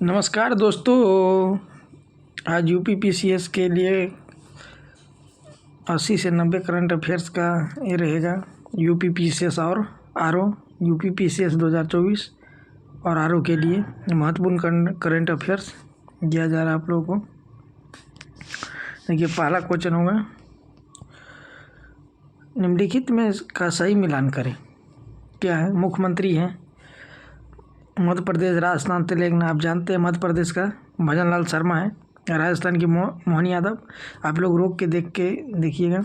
नमस्कार दोस्तों, आज यूपीपीसीएस के लिए 80 से 90 करंट अफेयर्स का ये रहेगा। यूपीपीसीएस और आरओ, यूपीपीसीएस 2024 और आरओ के लिए महत्वपूर्ण करंट अफेयर्स दिया जा रहा है आप लोगों को। देखिए, पहला क्वेश्चन होगा, निम्नलिखित में का सही मिलान करें। क्या है? मुख्यमंत्री हैं मध्य प्रदेश, राजस्थान, तेलंगाना। आप जानते हैं मध्य प्रदेश का भजन लाल शर्मा है, राजस्थान की मोहन यादव। आप लोग रोक के देखिएगा।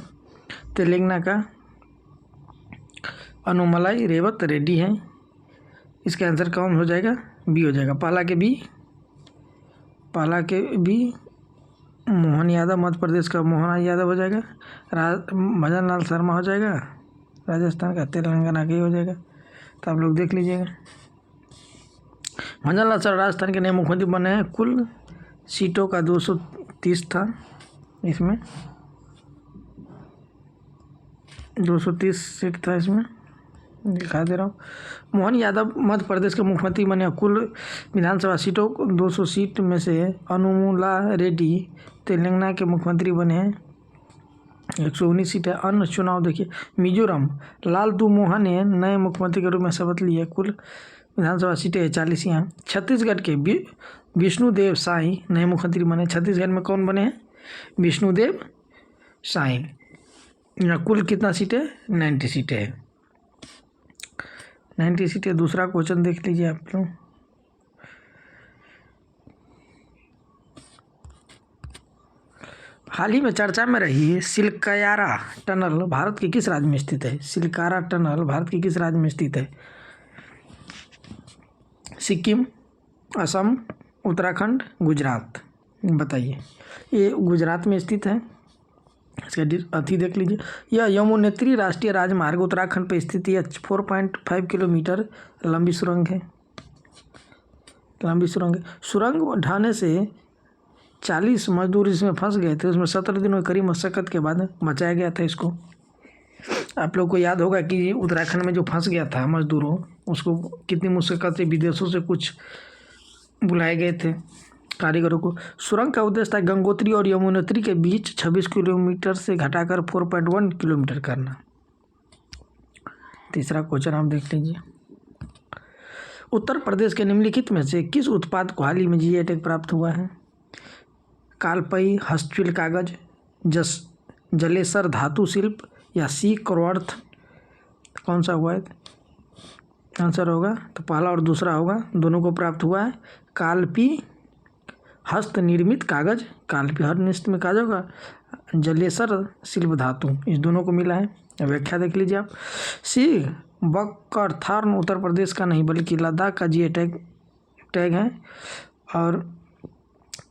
तेलंगाना का अनुमलाई रेवत रेड्डी है। इसका आंसर कौन हो जाएगा? बी हो जाएगा। पहला के बी मोहन यादव, मध्य प्रदेश का मोहन यादव हो जाएगा। भजन लाल शर्मा हो जाएगा राजस्थान का, तेलंगाना का ही हो जाएगा। तो आप लोग देख लीजिएगा। भजन लाल शर्मा राजस्थान के नए मुख्यमंत्री बने हैं। कुल सीटों का 230 था, इसमें 230 सीट था, इसमें दिखा दे रहा हूँ। मोहन यादव मध्य प्रदेश के मुख्यमंत्री बने। कुल विधानसभा सीटों 200 सीट में से अनुमुला रेड्डी तेलंगाना के मुख्यमंत्री बने हैं, 119 सीट है। अन्य चुनाव देखिए, मिजोरम लालतू मोहन ने नए मुख्यमंत्री के रूप में शपथ ली है। कुल विधानसभा सीटें 40 यहाँ। छत्तीसगढ़ के विष्णुदेव साई नए मुख्यमंत्री बने। छत्तीसगढ़ में कौन बने हैं? विष्णुदेव साई। यहाँ कुल कितना सीटें? 90 सीटें हैं, 90 सीटें। दूसरा क्वेश्चन देख लीजिए आप लोग। हाल ही में चर्चा में रही सिलकायारा टनल भारत के किस राज्य में स्थित है? सिलकारा टनल भारत के किस राज्य में स्थित है? सिक्किम, असम, उत्तराखंड, गुजरात। बताइए। ये गुजरात में स्थित है। इसका अथी देख लीजिए। यह यमुनोत्री राष्ट्रीय राजमार्ग उत्तराखंड पर स्थित यह 4.5 किलोमीटर लंबी सुरंग है। सुरंग ढाने से 40 मजदूर इसमें फंस गए थे। उसमें 17 दिनों की कड़ी मशक्कत के बाद बचाया गया था इसको। आप लोग को याद होगा कि उत्तराखंड में जो फंस गया था मजदूरों, उसको कितनी मुश्किल से विदेशों से कुछ बुलाए गए थे कारीगरों को। सुरंग का उद्देश्य था गंगोत्री और यमुनोत्री के बीच 26 किलोमीटर से घटाकर 4.1 किलोमीटर करना। तीसरा क्वेश्चन आप देख लीजिए। उत्तर प्रदेश के निम्नलिखित में से किस उत्पाद को हाल ही में जीआई टैग प्राप्त हुआ है? कालपई, हस्तशिल्प कागज, जलेसर धातु शिल्प या सिल्क वर्थ। कौन सा हुआ है? आंसर होगा तो पहला और दूसरा होगा, दोनों को प्राप्त हुआ है। कालपी हस्त निर्मित कागज, कालपी हस्त निर्मित कागज होगा। जलेसर शिल्प धातु, इस दोनों को मिला है। व्याख्या देख लीजिए आप। सी बकरथॉर्न उत्तर प्रदेश का नहीं बल्कि लद्दाख का जीआई टैग है, और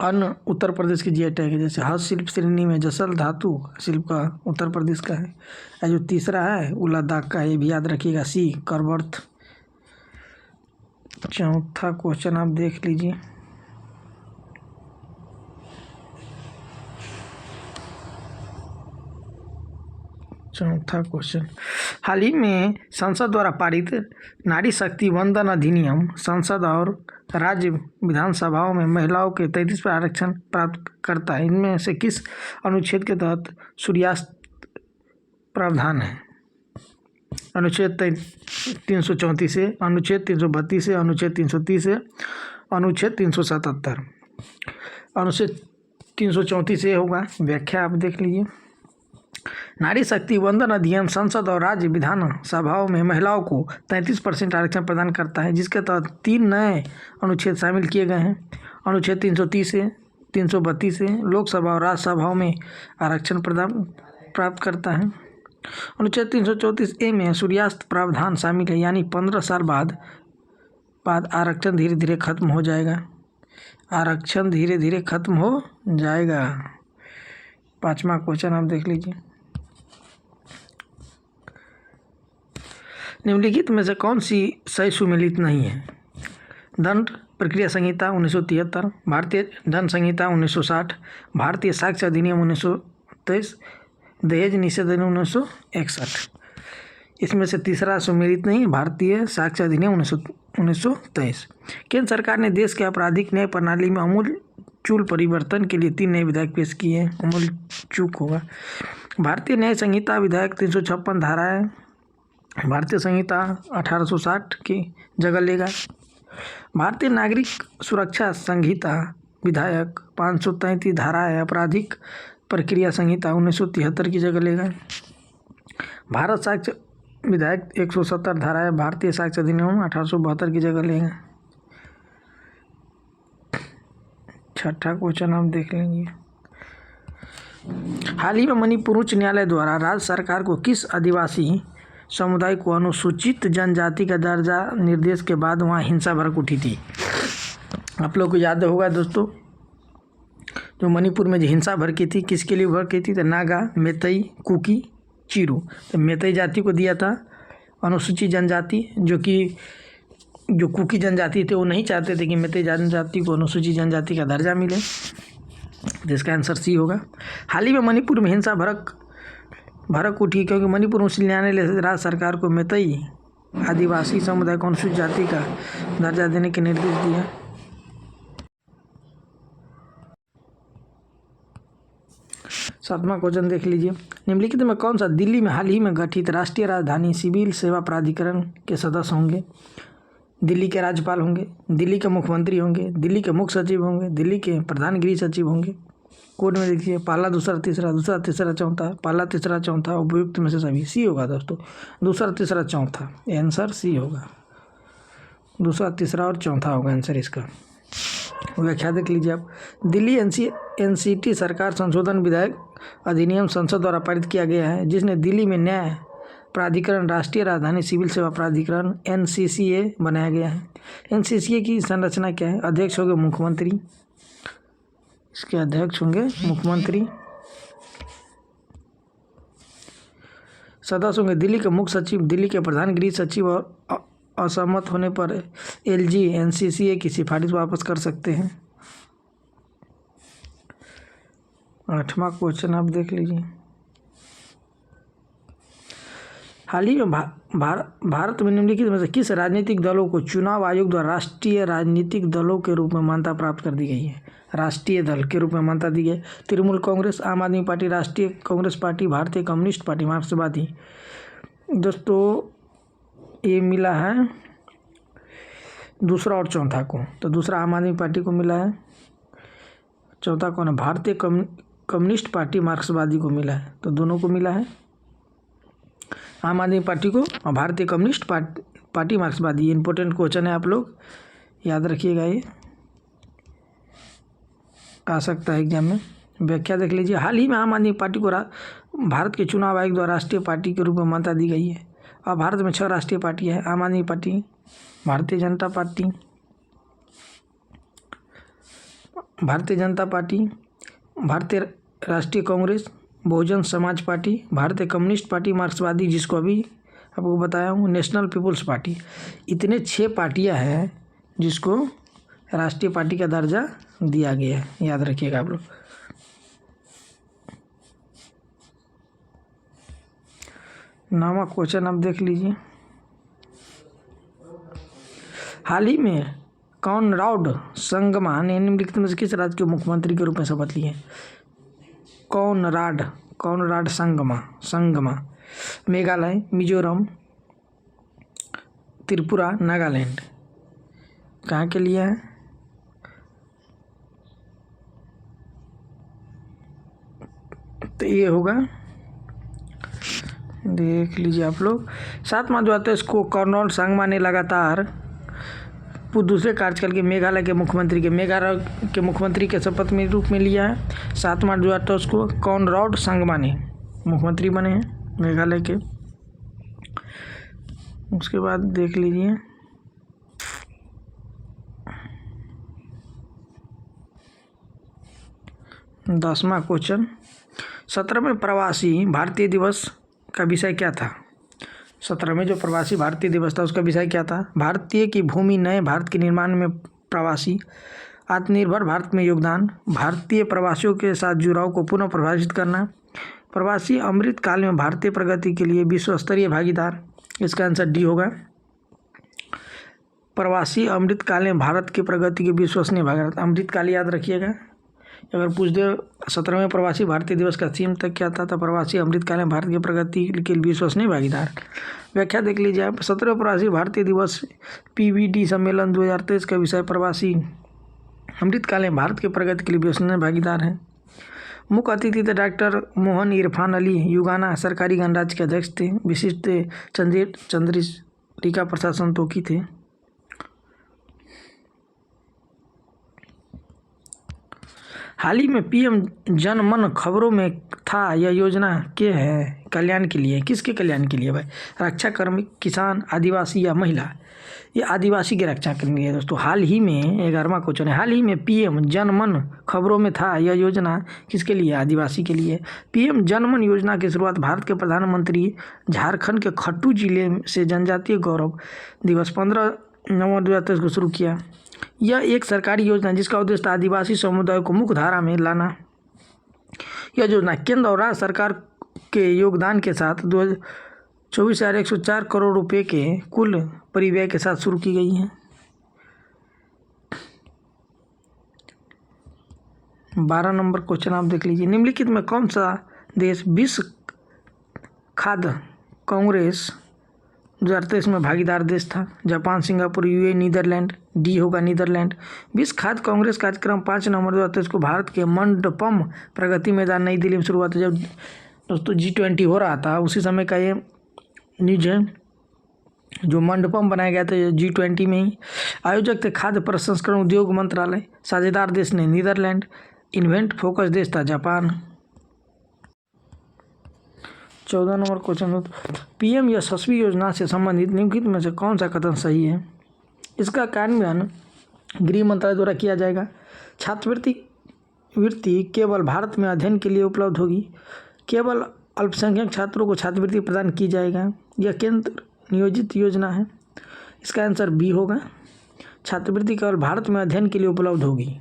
अन्य उत्तर प्रदेश की जीआई टैग है। जैसे हस्तशिल्प श्रेणी में जसल धातु शिल्प का उत्तर प्रदेश का है, और जो तीसरा है वो लद्दाख का है। ये भी याद रखिएगा, सी करवर्थ। चौथा क्वेश्चन आप देख लीजिए। चौथा क्वेश्चन, हाल ही में संसद द्वारा पारित नारी शक्ति वंदन अधिनियम संसद और राज्य विधानसभाओं में महिलाओं के 33% आरक्षण प्राप्त करता है। इनमें से किस अनुच्छेद के तहत सूर्यास्त प्रावधान है? अनुच्छेद 334 से, अनुच्छेद 332 से, अनुच्छेद 330 से, अनुच्छेद 377। अनुच्छेद 334 से होगा। व्याख्या आप देख लीजिए। नारी शक्ति वंदन अधिनियम संसद और राज्य विधानसभाओं में महिलाओं को 33% आरक्षण प्रदान करता है, जिसके तहत 3 नए अनुच्छेद शामिल किए गए हैं। अनुच्छेद 330 से 332 से लोकसभा और राज्यसभाओं में आरक्षण प्राप्त करता है। अनुच्छेद 334A में सूर्यास्त प्रावधान शामिल है, यानी 15 साल बाद आरक्षण धीरे धीरे खत्म हो जाएगा। आरक्षण धीरे धीरे खत्म हो जाएगा। पांचवा क्वेश्चन आप देख लीजिए। निम्नलिखित में से कौन सी सही सुमेलित नहीं है? दंड प्रक्रिया संहिता 1973, भारतीय दंड संहिता 1960, भारतीय साक्ष्य अधिनियम 1923, दहेज निषेध अधिनियम 1961। इसमें से तीसरा सुमेलित नहीं, भारतीय साक्ष्य अधिनियम 1923। केंद्र सरकार ने देश के आपराधिक न्याय प्रणाली में आमूल परिवर्तन के लिए 3 नए विधेयक पेश किए हैं। अमूल चूक होगा। भारतीय न्याय संहिता विधेयक 356 धाराएं भारतीय संहिता 1860 की जगह लेगा। भारतीय नागरिक सुरक्षा संहिता विधेयक 533 धाराएं आपराधिक प्रक्रिया संहिता 1973 की जगह लेगा। भारत साक्ष्य विधेयक 170 धाराएं भारतीय साक्ष्य अधिनियम 1872 की जगह लेगा। छठा क्वेश्चन आप देख लेंगे। हाल ही में मणिपुर उच्च न्यायालय द्वारा राज्य सरकार को किस आदिवासी समुदाय को अनुसूचित जनजाति का दर्जा निर्देश के बाद वहां हिंसा भड़क उठी थी? आप लोग को याद होगा दोस्तों, जो मणिपुर में जो हिंसा भड़की थी, किसके लिए भड़की थी? तो नागा, मेतई, कुकी, चिरू। तो मेतई जाति को दिया था अनुसूचित जनजाति, जो कुकी जनजाति थे वो नहीं चाहते थे कि मेतई जनजाति को अनुसूचित जनजाति का दर्जा मिले, जिसका आंसर सी होगा। हाल ही में मणिपुर में हिंसा भड़क उठी क्योंकि मणिपुर उच्च न्यायालय ने राज्य सरकार को मेतई आदिवासी समुदाय को अनुसूचित जाति का दर्जा देने के निर्देश दिया। सातवां क्वेश्चन देख लीजिए। निम्नलिखित में कौन सा दिल्ली में हाल ही में गठित राष्ट्रीय राजधानी सिविल सेवा प्राधिकरण के सदस्य होंगे? दिल्ली के राज्यपाल होंगे, दिल्ली के मुख्यमंत्री होंगे, दिल्ली के मुख्य सचिव होंगे, दिल्ली के प्रधान गृह सचिव होंगे। कोड में देखिए, पहला, दूसरा, तीसरा, दूसरा, तीसरा, चौथा, पहला, तीसरा, चौथा, उपयुक्त में से सभी। सी होगा दोस्तों, दूसरा, तीसरा, चौथा। आंसर सी होगा, दूसरा, तीसरा और चौथा होगा आंसर इसका। व्याख्या देख लीजिए आप। दिल्ली एनसीटी सरकार संशोधन विधेयक अधिनियम संसद द्वारा पारित किया गया है, जिसने दिल्ली में न्याय प्राधिकरण राष्ट्रीय राजधानी सिविल सेवा प्राधिकरण NCCA बनाया गया है। NCCA की संरचना क्या है? अध्यक्ष होंगे मुख्यमंत्री, इसके अध्यक्ष होंगे मुख्यमंत्री। सदस्य होंगे दिल्ली के मुख्य सचिव, दिल्ली के प्रधान गृह सचिव, और असहमत होने पर LG NCCA की सिफारिश वापस कर सकते हैं। 8वां क्वेश्चन आप देख लीजिए। हाल ही में भारत में निम्नलिखित में से किस राजनीतिक दलों को चुनाव आयोग द्वारा राष्ट्रीय राजनीतिक दलों के रूप में मान्यता प्राप्त कर दी गई है? राष्ट्रीय दल के रूप में मान्यता दी गई। तृणमूल कांग्रेस, आम आदमी पार्टी, राष्ट्रीय कांग्रेस पार्टी, भारतीय कम्युनिस्ट पार्टी, मार्क्सवादी। दोस्तों ये मिला है दूसरा और चौथा को, तो दूसरा आम आदमी पार्टी को मिला है, चौथा कौन है? भारतीय कम्युनिस्ट पार्टी मार्क्सवादी को मिला है। तो दोनों को मिला है, आम आदमी पार्टी को और भारतीय कम्युनिस्ट पार्टी मार्क्सवादी। इंपॉर्टेंट क्वेश्चन है, आप लोग याद रखिएगा, ये आ सकता है एग्जाम में। व्याख्या देख लीजिए। हाल ही में आम आदमी पार्टी को भारत के चुनाव आयोग द्वारा राष्ट्रीय पार्टी के रूप में मान्यता दी गई है। अब भारत में 6 राष्ट्रीय पार्टियां हैं: आम आदमी पार्टी, भारतीय जनता पार्टी, भारतीय राष्ट्रीय कांग्रेस, बहुजन समाज पार्टी, भारतीय कम्युनिस्ट पार्टी मार्क्सवादी, जिसको अभी आपको बताया हूँ, नेशनल पीपुल्स पार्टी। इतने 6 पार्टियां हैं जिसको राष्ट्रीय पार्टी का दर्जा दिया गया है, याद रखिएगा आप लोग। नौवां क्वेश्चन आप देख लीजिए। हाल ही में कॉनराड संगमा ने निम्नलिखित में से किस राज्य के मुख्यमंत्री के रूप में शपथ ली है? कॉनराड संगमा। मेघालय, मिजोरम, त्रिपुरा, नागालैंड। कहाँ के लिए है? तो ये होगा, देख लीजिए आप लोग। 7वां जो आता है इसको कॉनराड संगमा ने लगातार दूसरे कार्यकाल के मेघालय के मुख्यमंत्री के शपथ में रूप में लिया है। 7वां जो आता है उसको कॉनराड संगमा ने मुख्यमंत्री बने हैं मेघालय के। उसके बाद देख लीजिए, दसवां क्वेश्चन। 17वें प्रवासी भारतीय दिवस का विषय क्या था? 17वें जो प्रवासी भारतीय दिवस था उसका विषय क्या था? भारतीय की भूमि, नए भारत के निर्माण में प्रवासी, आत्मनिर्भर भारत में योगदान, भारतीय प्रवासियों के साथ जुड़ाव को पुनः परिभाषित करना, प्रवासी अमृतकाल में भारतीय प्रगति के लिए विश्व स्तरीय भागीदार, इसका आंसर डी होगा। प्रवासी अमृतकाल में भारत की प्रगति के विश्वसनीय भागीदार, अमृतकाल याद रखिएगा। अगर पूछ दे 17वें प्रवासी भारतीय दिवस का थीम तक क्या था, तो प्रवासी अमृतकाल में भारत की प्रगति के विश्वसनीय भागीदार। व्याख्या देख लीजिए आप। 17वें प्रवासी भारतीय दिवस PVD सम्मेलन 2023 का विषय प्रवासी अमृतकाल में भारत की प्रगति के लिए विश्वसनीय भागीदार है। मुख्य अतिथि थे डॉक्टर मोहन इरफान अली, युगाना सरकारी गणराज्य के अध्यक्ष थे। विशिष्ट चंद्रिका प्रसाद संतोखी थे। हाल ही में PM जन मन खबरों में था, यह योजना के है कल्याण के लिए, किसके कल्याण के लिए भाई? रक्षा कर्मी, किसान, आदिवासी या महिला? ये आदिवासी की रक्षा के लिए दोस्तों। हाल ही में 11वां क्वेश्चन है, हाल ही में PM जन मन खबरों में था, यह योजना किसके लिए? आदिवासी के लिए। PM जन मन योजना की शुरुआत भारत के प्रधानमंत्री झारखंड के खट्टू जिले से जनजातीय गौरव दिवस 15 नवंबर 2023 को शुरू किया। यह एक सरकारी योजना है जिसका उद्देश्य आदिवासी समुदाय को मुख्य धारा में लाना। यह योजना केंद्र और राज्य सरकार के योगदान के साथ 24,104 करोड़ रुपए के कुल परिव्यय के साथ शुरू की गई है। 12 नंबर क्वेश्चन आप देख लीजिए। निम्नलिखित में कौन सा देश विश्व खाद्य कांग्रेस 2023 में भागीदार देश था? Japan, Singapore, UAE, Netherlands? D होगा नीदरलैंड। विश्व खाद्य कांग्रेस कार्यक्रम 5 नवंबर 2023 को भारत के मंडपम प्रगति मैदान नई दिल्ली में शुरू हुआ था। जब दोस्तों G20 हो रहा था उसी समय का ये न्यूज है। जो मंडपम बनाया गया था G20 में ही। आयोजक थे खाद्य प्रसंस्करण उद्योग मंत्रालय। साझेदार देश ने नीदरलैंड। इन्वेंट फोकस देश था जापान। 14 नंबर क्वेश्चन, PM यशस्वी योजना से संबंधित निम्नलिखित में से कौन सा कथन सही है? इसका कार्यान्वयन गृह मंत्रालय द्वारा किया जाएगा। छात्रवृत्ति केवल भारत में अध्ययन के लिए उपलब्ध होगी। केवल अल्पसंख्यक छात्रों को छात्रवृत्ति प्रदान की जाएगा। यह केंद्र नियोजित योजना है। इसका आंसर बी होगा। छात्रवृत्ति केवल भारत में अध्ययन के लिए उपलब्ध होगी।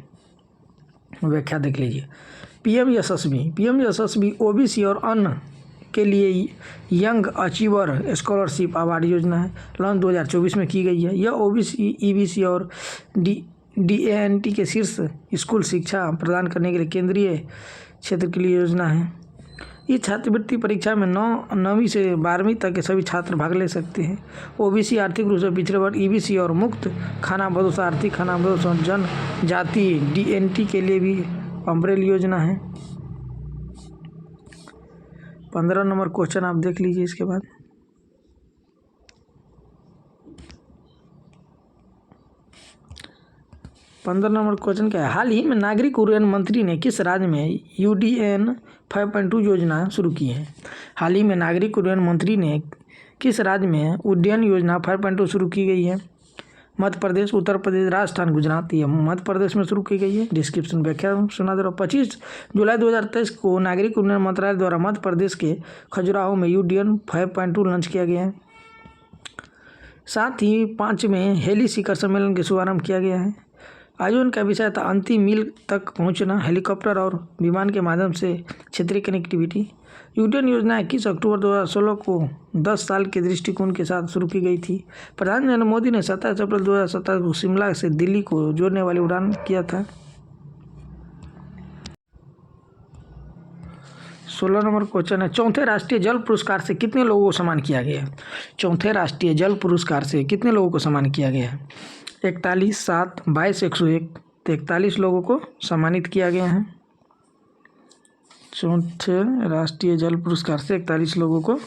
व्याख्या देख लीजिए। PM यशस्वी OBC और अन्य के लिए यंग अचीवर स्कॉलरशिप अवार्ड योजना है। लॉन्च 2024 में की गई है। यह OBC, EBC और DANT के शीर्ष स्कूल शिक्षा प्रदान करने के लिए केंद्रीय क्षेत्र के लिए योजना है। इस छात्रवृत्ति परीक्षा में 9वीं से 12वीं तक के सभी छात्र भाग ले सकते हैं। OBC आर्थिक रूप से पिछड़े वर्ग, EBC और मुक्त खानाबदोश आर्थिक खानाबदोश और जनजाति DNT के लिए भी अम्ब्रेला योजना है। 15 नंबर क्वेश्चन आप देख लीजिए। इसके बाद 15 नंबर क्वेश्चन क्या है? हाल ही में नागरिक उड्डयन मंत्री ने किस राज्य में UDN 5.2 योजना शुरू की है? हाल ही में नागरिक उड्डयन मंत्री ने किस राज्य में उड्डयन योजना 5.2 शुरू की गई है? मध्य प्रदेश, उत्तर प्रदेश, राजस्थान, गुजरात। ये मध्य प्रदेश में शुरू की गई है। डिस्क्रिप्शन व्याख्या सुना दे रहा हूँ। 25 जुलाई 2023 को नागरिक उड्डयन मंत्रालय द्वारा मध्य प्रदेश के खजुराहो में UDN 5.2 लॉन्च किया गया है। साथ ही 5 में हेली शिखर सम्मेलन का शुभारंभ किया गया है। आयोजन का विषय था अंतिम मील तक पहुंचना, हेलीकॉप्टर और विमान के माध्यम से क्षेत्रीय कनेक्टिविटी। UDN योजना 21 अक्टूबर 2016 को 10 साल के दृष्टिकोण के साथ शुरू की गई थी। प्रधानमंत्री नरेंद्र मोदी ने 27 अप्रैल 2017 को शिमला से दिल्ली को जोड़ने वाली उड़ान किया था। 16 नंबर क्वेश्चन है, चौथे राष्ट्रीय जल पुरस्कार से कितने लोगों को सम्मानित किया गया है? चौथे राष्ट्रीय जल पुरस्कार से कितने लोगों को सम्मानित किया गया है? 41, 7, 22, 101। 41 लोगों को सम्मानित किया गया है। चौथे राष्ट्रीय जल पुरस्कार से 41 लोगों को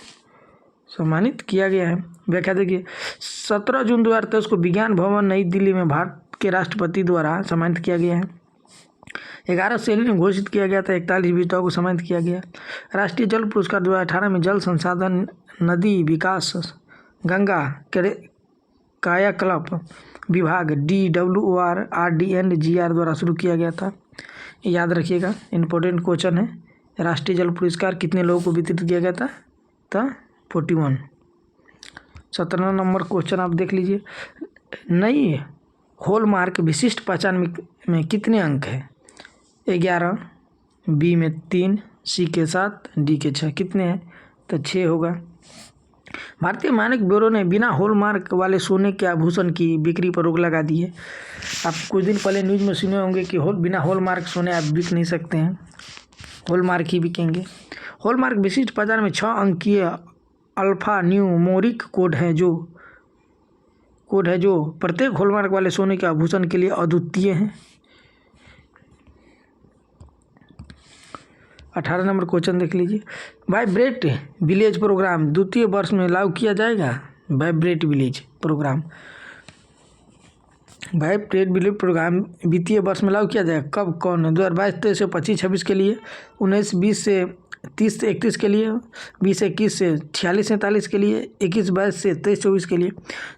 सम्मानित किया गया है। व्याख्या देखिए। 17 जून 2023 को विज्ञान भवन नई दिल्ली में भारत के राष्ट्रपति द्वारा सम्मानित किया गया है। 11 श्रेणी में घोषित किया गया था। 41 विजेताओं को सम्मानित किया गया। राष्ट्रीय जल पुरस्कार 2018 में जल संसाधन, नदी विकास, गंगा कायाकल्प विभाग DWOR RDNGR द्वारा शुरू किया गया था। याद रखिएगा, इम्पोर्टेंट क्वेश्चन है। राष्ट्रीय जल पुरस्कार कितने लोगों को वितरित किया गया था? 41। 17 नंबर क्वेश्चन आप देख लीजिए। नई हॉलमार्क विशिष्ट पहचान में कितने अंक हैं? 11, B में 3, सी के 7, डी के 6। कितने हैं? तो 6 होगा। भारतीय मानक ब्यूरो ने बिना हॉलमार्क वाले सोने के आभूषण की बिक्री पर रोक लगा दी है। आप कुछ दिन पहले न्यूज़ में सुने होंगे कि बिना हॉलमार्क सोने आप बिक नहीं सकते हैं, हॉलमार्क ही बिकेंगे। हॉलमार्क विशिष्ट बाजार में 6 अंकीय अल्फा न्यूमोरिक कोड है जो प्रत्येक हॉलमार्क वाले सोने के आभूषण के लिए अद्वितीय है। 18 नंबर क्वेश्चन देख लीजिए। वाइब्रेट विलेज प्रोग्राम द्वितीय वर्ष में लागू किया जाएगा। वाइब्रेट विलेज प्रोग्राम द्वितीय वर्ष में लागू किया जाएगा। कब, कौन? 2022-23 से 25-26 के लिए, 19-20 से 30-31 के लिए, 20-21 से 46-47 के लिए, 21-22 से 23-24 के लिए।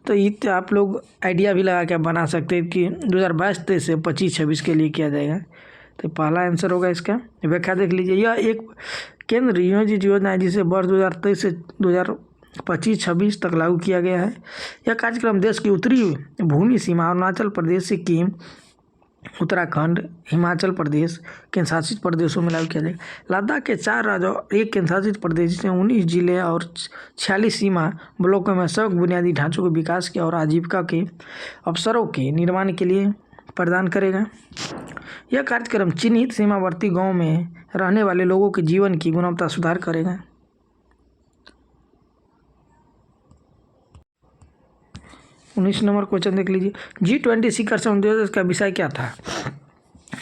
तो ये आप लोग आइडिया भी लगा के बना सकते हैं कि 2022-23 से 25-26 के लिए किया जाएगा। तो पहला आंसर होगा इसका। व्याख्या देख लीजिए। यह एक केंद्र नियोजित योजना है जिसे वर्ष 2023 से 2025-26 तक लागू किया गया है। यह कार्यक्रम देश की उत्तरी भूमि सीमा अरुणाचल प्रदेश, सिक्किम, उत्तराखंड, हिमाचल प्रदेश केंद्र शासित प्रदेशों में लागू किया जाएगा। लद्दाख के 4 राज्यों और 1 केंद्र शासित प्रदेश जिसमें 19 जिले और 46 सीमा ब्लॉकों में सड़क बुनियादी ढांचों के विकास के और आजीविका के अवसरों के निर्माण के लिए प्रदान करेगा। यह कार्यक्रम चिन्हित सीमावर्ती गांवों में रहने वाले लोगों के जीवन की गुणवत्ता सुधार करेगा। 19 नंबर क्वेश्चन देख लीजिए। G20 शिखर सम्मेलन का विषय क्या था?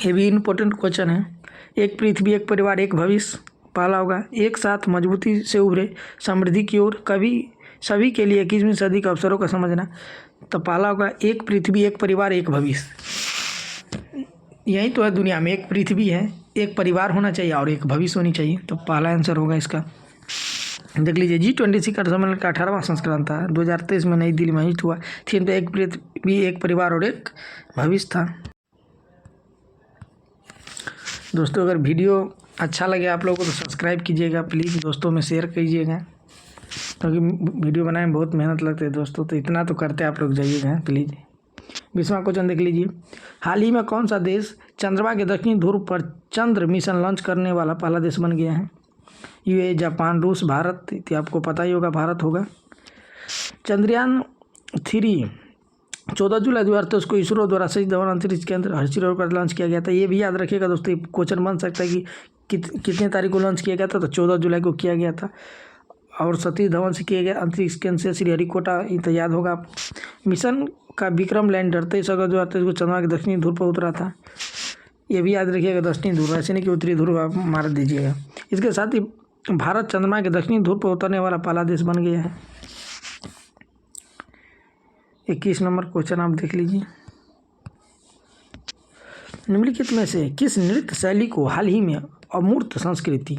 ये भी इम्पोर्टेंट क्वेश्चन है। एक पृथ्वी, एक परिवार, एक भविष्य। पहला होगा एक साथ मजबूती से उभरे समृद्धि की ओर, कभी सभी के लिए 21वीं सदी के अवसरों का समझना। तो पहला होगा एक पृथ्वी, एक परिवार, एक भविष्य। यही तो है दुनिया में, एक पृथ्वी है, एक परिवार होना चाहिए और एक भविष्य होनी चाहिए। तो पहला आंसर होगा इसका। देख लीजिए। G20 शिखर सम्मेलन का 18वां संस्करण था, 2023 में नई दिल्ली में आयोजित हुआ। थीम तो एक पृथ्वी, एक परिवार और एक भविष्य था। दोस्तों अगर वीडियो अच्छा लगे आप लोगों को तो सब्सक्राइब कीजिएगा प्लीज़, दोस्तों में शेयर कीजिएगा, क्योंकि वीडियो बनाने में बहुत मेहनत लगती है दोस्तों, तो इतना तो करते आप लोग जाइएगा प्लीज़। 20वां क्वेश्चन देख लीजिए। हाल ही में कौन सा देश चंद्रमा के दक्षिणी ध्रुव पर चंद्र मिशन लॉन्च करने वाला पहला देश बन गया है? यूए, जापान, रूस, भारत। तो आपको पता ही होगा भारत होगा। चंद्रयान 3 14 जुलाई 2023 को इसरो द्वारा सतीश धवन अंतरिक्ष केंद्र हरिश्चंद्र पर लॉन्च किया गया था। ये भी याद रखिएगा दोस्तों, क्वेश्चन बन सकता है कि कितने तारीख को लॉन्च किया गया था। तो 14 जुलाई को किया गया था और सतीश धवन से किया गया अंतरिक्ष केंद्र से श्रीहरिकोटा, तो याद होगा आप। मिशन का विक्रम लैंडर 23 अगस्त 2023 को चंद्रमा के दक्षिणी ध्रुव पर उतरा था। ये भी याद रखिएगा, दक्षिणी ध्रुव, ऐसे नहीं कि उत्तरी ध्रुव आप मार दीजिएगा। इसके साथ ही भारत चंद्रमा के दक्षिणी ध्रुव पर उतरने वाला पहला देश बन गया है। 21 नंबर क्वेश्चन आप देख लीजिए। निम्नलिखित में से किस नृत्य शैली को हाल ही में अमूर्त संस्कृति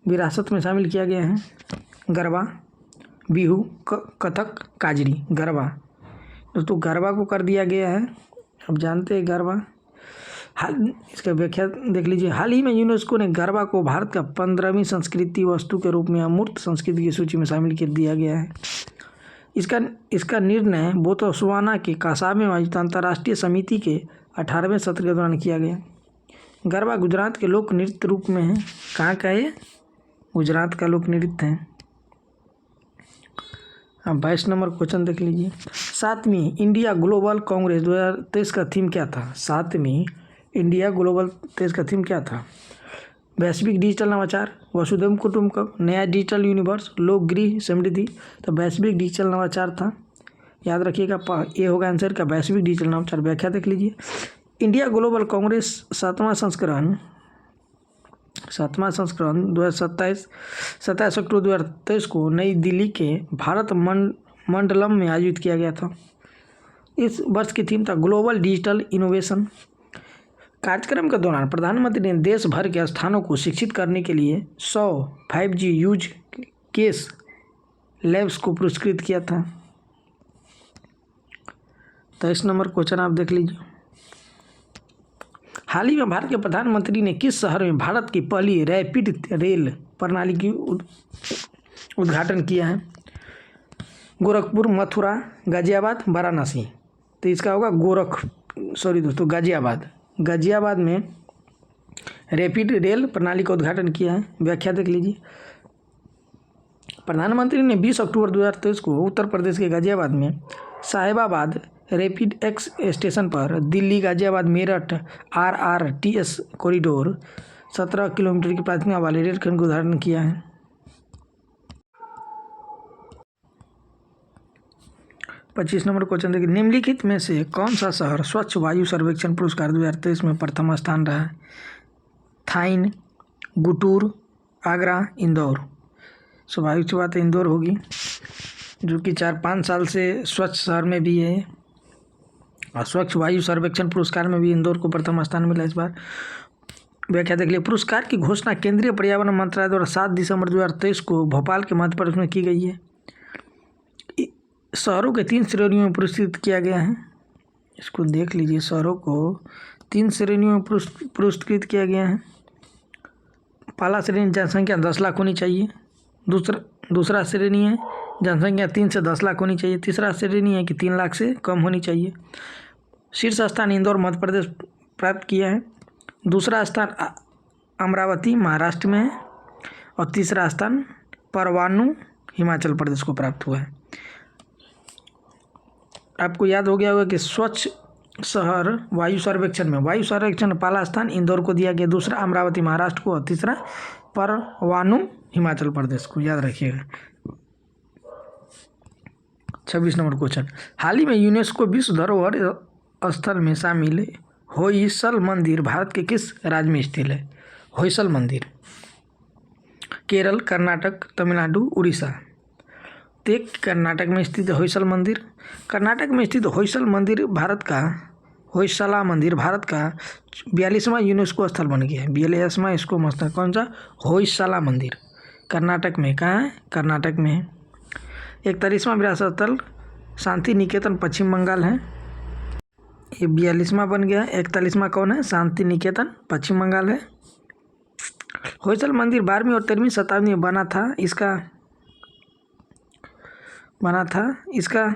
विरासत में शामिल किया गया है? गरबा, बिहू, कथक, काजरी। गरबा दोस्तों, गरबा को कर दिया गया है, अब जानते हैं गरबा। इसका व्याख्या देख लीजिए। हाल ही में यूनेस्को ने गरबा को भारत का 15वीं संस्कृति वस्तु के रूप में अमूर्त संस्कृति की सूची में शामिल कर दिया गया है। इसका निर्णय बोत्सवाना के कासाबे में आयोजित अंतर्राष्ट्रीय समिति के 18वें सत्र के दौरान किया गया। गरबा गुजरात के लोक नृत्य रूप में है। कहाँ का है? गुजरात का लोक नृत्य है। अब 22 नंबर क्वेश्चन देख लीजिए। 7वीं इंडिया ग्लोबल कांग्रेस 2023 का थीम क्या था? 7वीं इंडिया ग्लोबल 23 का थीम क्या था? वैश्विक डिजिटल नवाचार, वसुधैव कुटुंबकम, नया डिजिटल यूनिवर्स, लोक गृह समृद्धि। तो वैश्विक डिजिटल नवाचार था, याद रखिएगा। ये होगा आंसर का, वैश्विक डिजिटल नवाचार। व्याख्या देख लीजिए। इंडिया ग्लोबल कांग्रेस 7वां संस्करण 27 अक्टूबर 2023 को नई दिल्ली के भारत मंडलम में आयोजित किया गया था। इस वर्ष की थीम था ग्लोबल डिजिटल इनोवेशन। कार्यक्रम के दौरान प्रधानमंत्री ने देश भर के स्थानों को शिक्षित करने के लिए 100 5G यूज केस लैब्स को पुरस्कृत किया था। 23 नंबर क्वेश्चन आप देख लीजिए। हाल ही में भारत के प्रधानमंत्री ने किस शहर में भारत की पहली रैपिड रेल प्रणाली की उद्घाटन किया है? गोरखपुर, मथुरा, गाजियाबाद, वाराणसी। तो इसका होगा गाजियाबाद। गाजियाबाद में रैपिड रेल प्रणाली का उद्घाटन किया है? व्याख्या देख लीजिए। प्रधानमंत्री ने 20 अक्टूबर 2023 को उत्तर प्रदेश के गाजियाबाद में साहिबाबाद रैपिड एक्स स्टेशन पर Delhi Ghaziabad Meerut RRTS corridor 17 kilometre की प्राथमिकता वाले रेलखंड का उद्घाटन किया है। 25 नंबर क्वेश्चन देखिए, निम्नलिखित में से कौन सा शहर स्वच्छ वायु सर्वेक्षण पुरस्कार 2023 में प्रथम स्थान रहा है? थाइन, गुटूर, आगरा, इंदौर। स्वाभाविक सी बात है इंदौर होगी, जो कि 4-5 साल से स्वच्छ शहर में भी है और स्वच्छ वायु सर्वेक्षण पुरस्कार में भी इंदौर को प्रथम स्थान मिला इस बार। व्याख्या देख लिए। पुरस्कार की घोषणा केंद्रीय पर्यावरण मंत्रालय द्वारा 7 दिसंबर 2023 को भोपाल के मध्य प्रदेश में की गई है। शहरों के 3 श्रेणियों में पुरस्कृत किया गया है। इसको देख लीजिए, शहरों को 3 श्रेणियों में पुरस्कृत किया गया है। पहला श्रेणी जनसंख्या 10 लाख होनी चाहिए। दूसरा श्रेणी है जनसंख्या 3 से 10 लाख होनी चाहिए। तीसरा श्रेणी है कि 3 लाख से कम होनी चाहिए। शीर्ष स्थान इंदौर मध्य प्रदेश प्राप्त किया है। दूसरा स्थान अमरावती महाराष्ट्र में है और तीसरा स्थान परवाणु हिमाचल प्रदेश को प्राप्त हुआ है। आपको याद हो गया होगा कि स्वच्छ शहर वायु सर्वेक्षण में पहला स्थान इंदौर को दिया गया, दूसरा अमरावती महाराष्ट्र को और तीसरा परवाणु हिमाचल प्रदेश को, याद रखिएगा। 26 नंबर क्वेश्चन, हाल ही में यूनेस्को विश्व धरोहर स्थल में शामिल होयसल मंदिर भारत के किस राज्य में स्थित है? होयसल मंदिर केरल, कर्नाटक, तमिलनाडु, उड़ीसा। कर्नाटक में स्थित होयसल मंदिर। कर्नाटक में स्थित होयसल मंदिर होयसला मंदिर भारत का 42वां यूनेस्को स्थल बन गया है। 42वां इसको मस्त है। कौन सा? होयसला मंदिर कर्नाटक में। कहाँ है? कर्नाटक में है। 41वां विरासत स्थल शांति निकेतन पश्चिम बंगाल है। ये 42वां बन गया। 41वां कौन है? शांति निकेतन पश्चिम बंगाल है। होयसल मंदिर 12वीं और 13वीं शताब्दी में बना था। इसका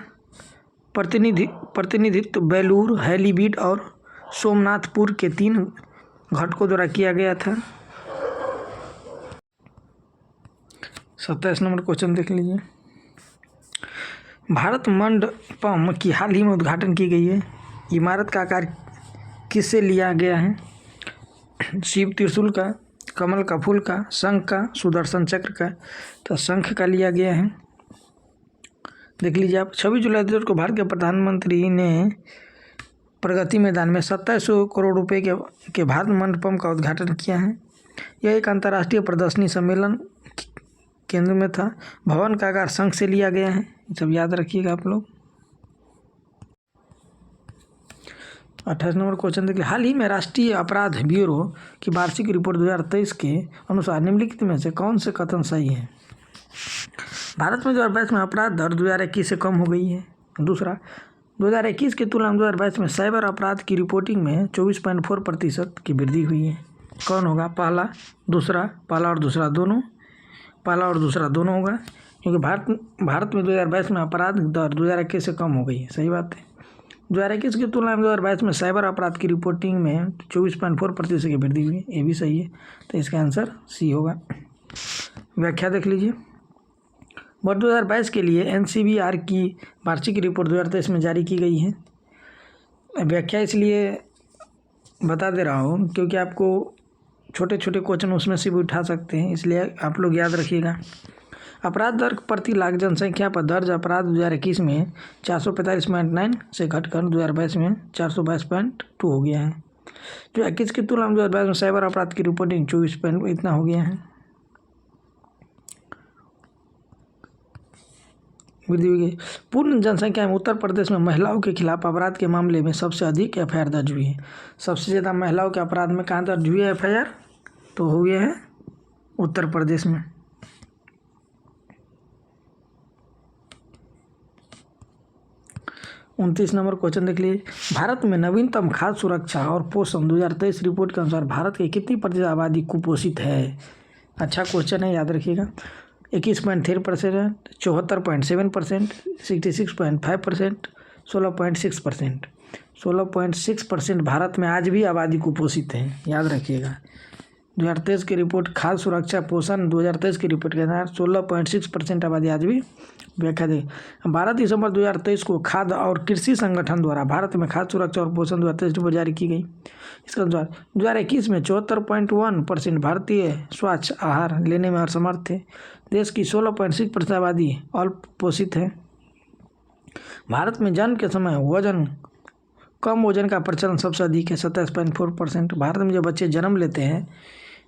प्रतिनिधित्व बेलूर, हैलीबीड और सोमनाथपुर के 3 घटकों द्वारा किया गया था। 27 नंबर क्वेश्चन देख लीजिए। भारत मंडपम की हाल ही में उद्घाटन की गई है। इमारत का आकार किससे लिया गया है? शिव त्रिशूल का, कमल का फूल का, शंख का, सुदर्शन चक्र का। तो शंख का लिया गया है। देख लीजिए आप। 26 जुलाई 2023 को भारत के प्रधानमंत्री ने प्रगति मैदान में 2700 करोड़ रुपए के भारत मंडपम का उद्घाटन किया है। यह एक अंतर्राष्ट्रीय प्रदर्शनी सम्मेलन केंद्र में था। भवन का आकार शंख से लिया गया है। सब याद रखिएगा आप लोग। 28 नंबर क्वेश्चन देखिए। हाल ही में राष्ट्रीय अपराध ब्यूरो की वार्षिक रिपोर्ट 2023 के अनुसार निम्नलिखित में से कौन से कथन सही है? भारत में 2022 में अपराध दर 2021 से कम हो गई है। दूसरा, 2021 की तुलना में 2022 में साइबर अपराध की रिपोर्टिंग में 24.4% की वृद्धि हुई है। कौन होगा? पहला और दूसरा दोनों होगा, क्योंकि भारत में 2022 में अपराध दर 2021 से कम हो गई है। सही बात है। 2021 की तुलना में 2022 में साइबर अपराध की रिपोर्टिंग में 24.4% की वृद्धि हुई है। ये भी सही है, तो इसका आंसर सी होगा। व्याख्या देख लीजिए। वर्ष 2022 के लिए NCBR की वार्षिक रिपोर्ट 2023 में जारी की गई है। व्याख्या इसलिए बता दे रहा हूँ क्योंकि आपको छोटे छोटे क्वेश्चन उसमें से भी उठा सकते हैं, इसलिए आप लोग याद रखिएगा। अपराध दर प्रति लाख जनसंख्या पर दर्ज अपराध 2021 में 445.9 से घटकर 2022 में 422.2 हो गया है। जो 21 की तुलना में 2022 में साइबर अपराध की रिपोर्टिंग 24 इतना हो गया है, वृद्धि हुई है। पूर्ण जनसंख्या में उत्तर प्रदेश में महिलाओं के खिलाफ अपराध के मामले में सबसे अधिक FIR दर्ज हुई है। सबसे ज़्यादा महिलाओं के अपराध में कहाँ दर्ज हुई है FIR? तो हुए हैं उत्तर प्रदेश में। उनतीस नंबर क्वेश्चन देख लीजिए। भारत में नवीनतम खाद्य सुरक्षा और पोषण 2023 रिपोर्ट के अनुसार भारत की कितनी प्रतिशत आबादी कुपोषित है? अच्छा क्वेश्चन है, याद रखिएगा। 21.3%, 74.7%, 66.5%, 16.6%। 16.6% भारत में आज भी आबादी कुपोषित है, याद रखिएगा। 2023 की रिपोर्ट खाद्य सुरक्षा पोषण 2023 की रिपोर्ट के अनुसार 16.6% आबादी आज भी। व्याख्या दे 12 दिसंबर 2023 को खाद्य और कृषि संगठन द्वारा भारत में खाद्य सुरक्षा और पोषण 2023 रिपोर्ट जारी की गई। इसके अनुसार 2021 में 74.1% भारतीय स्वच्छ आहार लेने में असमर्थ थे। देश की 16.6% आबादी अल्प पोषित है। भारत में जन्म के समय कम वजन का प्रचलन सबसे अधिक है, 27.4%। भारत में जो बच्चे जन्म लेते हैं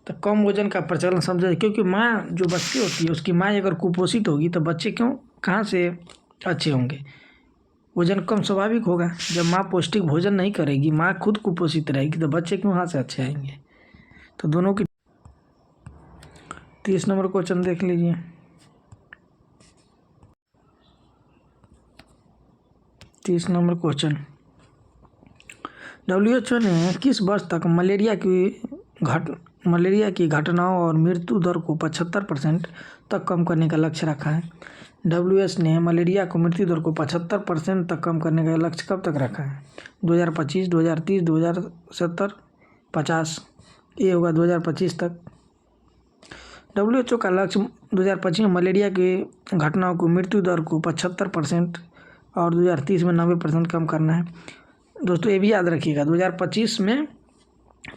तो कम वजन का प्रचलन सबसे, क्योंकि माँ जो बच्ची होती है उसकी माँ अगर कुपोषित होगी तो बच्चे कहाँ से अच्छे होंगे। वजन कम स्वाभाविक होगा। जब माँ पौष्टिक भोजन नहीं करेगी, माँ खुद कुपोषित रहेगी, तो बच्चे कहाँ से अच्छे आएंगे। तो दोनों की 30 नंबर क्वेश्चन देख लीजिए। 30 नंबर क्वेश्चन, WHO ने किस वर्ष तक मलेरिया की घटनाओं और मृत्यु दर को 75% तक कम करने का लक्ष्य रखा है। WHO ने मलेरिया को मृत्यु दर को 75% तक कम करने का लक्ष्य कब तक रखा है? 2025, 2030, 2070, 50। ये होगा 2025 तक। WHO का लक्ष्य 2025 में मलेरिया की घटनाओं को मृत्यु दर को 75% और 2030 में 90% कम करना है। दोस्तों ये भी याद रखिएगा, 2025 में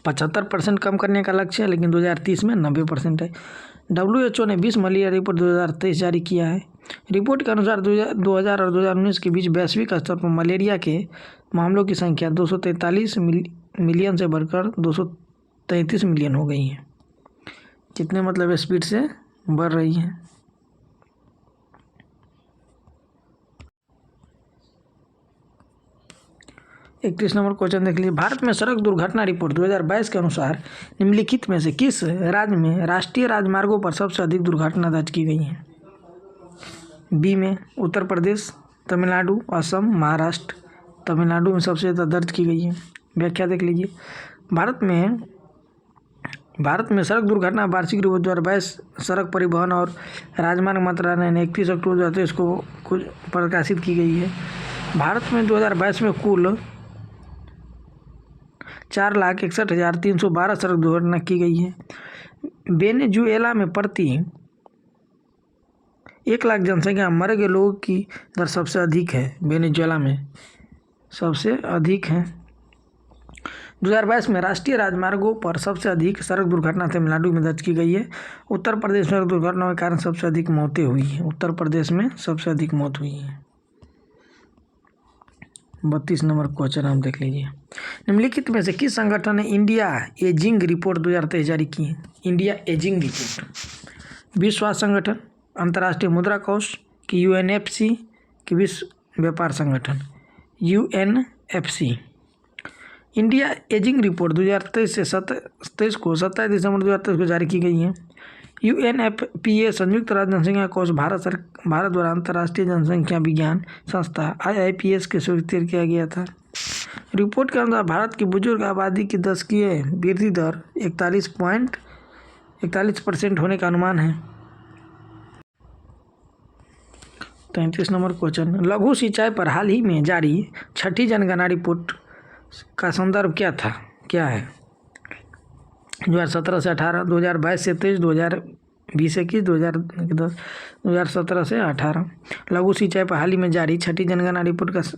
75% कम करने का लक्ष्य है, लेकिन 2030 में 90% है। WHO ने 20 मलेरिया रिपोर्ट 2023 जारी किया है। रिपोर्ट के अनुसार 2000 और 2019 के बीच वैश्विक स्तर पर मलेरिया के मामलों की संख्या 243 मिलियन से बढ़कर 233 मिलियन हो गई है। कितने मतलब स्पीड से बढ़ रही है। इकतीस नंबर क्वेश्चन देख लीजिए। भारत में सड़क दुर्घटना रिपोर्ट 2022 के अनुसार निम्नलिखित में से किस राज्य में राष्ट्रीय राजमार्गों पर सबसे अधिक दुर्घटना दर्ज की गई है? बी में उत्तर प्रदेश, तमिलनाडु, असम, महाराष्ट्र। तमिलनाडु में सबसे ज़्यादा दर्ज की गई है। व्याख्या देख लीजिए। भारत में सड़क दुर्घटना वार्षिक रिपोर्ट 2022 सड़क परिवहन और राजमार्ग मंत्रालय ने 31 अक्टूबर 2023 को प्रकाशित की गई है। भारत में 2022 में कुल 4,61,312 सड़क दुर्घटना की गई है। वेनेजुएला में प्रति 1 लाख जनसंख्या मरे गए लोगों की दर सबसे अधिक है। वेनेजुएला में सबसे अधिक है। 2022 में राष्ट्रीय राजमार्गों पर सबसे अधिक सड़क दुर्घटना तमिलनाडु में दर्ज की गई है। उत्तर प्रदेश में सड़क दुर्घटनाओं के कारण सबसे अधिक मौतें हुई हैं। उत्तर प्रदेश में सबसे अधिक मौत हुई है। 32 नंबर क्वेश्चन आप देख लीजिए। निम्नलिखित में से किस संगठन ने इंडिया एजिंग रिपोर्ट 2023 जारी की है? इंडिया एजिंग रिपोर्ट विश्व स्वास्थ्य संगठन, अंतर्राष्ट्रीय मुद्रा कोष की UNFC की विश्व व्यापार संगठन UNFC। इंडिया एजिंग रिपोर्ट 2023 से 27 को 27 दिसंबर 2023 को जारी की गई है। UNFPA संयुक्त राज्य जनसंख्या कोष भारत द्वारा अंतर्राष्ट्रीय जनसंख्या विज्ञान संस्था IIPS के स्वीकृत किया गया था। रिपोर्ट के अनुसार भारत की बुजुर्ग आबादी की दशकीय वृद्धि दर 41% होने का अनुमान है। 33 नंबर क्वेश्चन, लघु सिंचाई पर हाल ही में जारी 6ठी जनगणना रिपोर्ट का संदर्भ क्या है? 2017 से 18, 2022 से 23, 2020 से 21, 2010, 2017 से 18। लघु सिंचाई पर हाल ही में जारी 6ठी जनगणना रिपोर्ट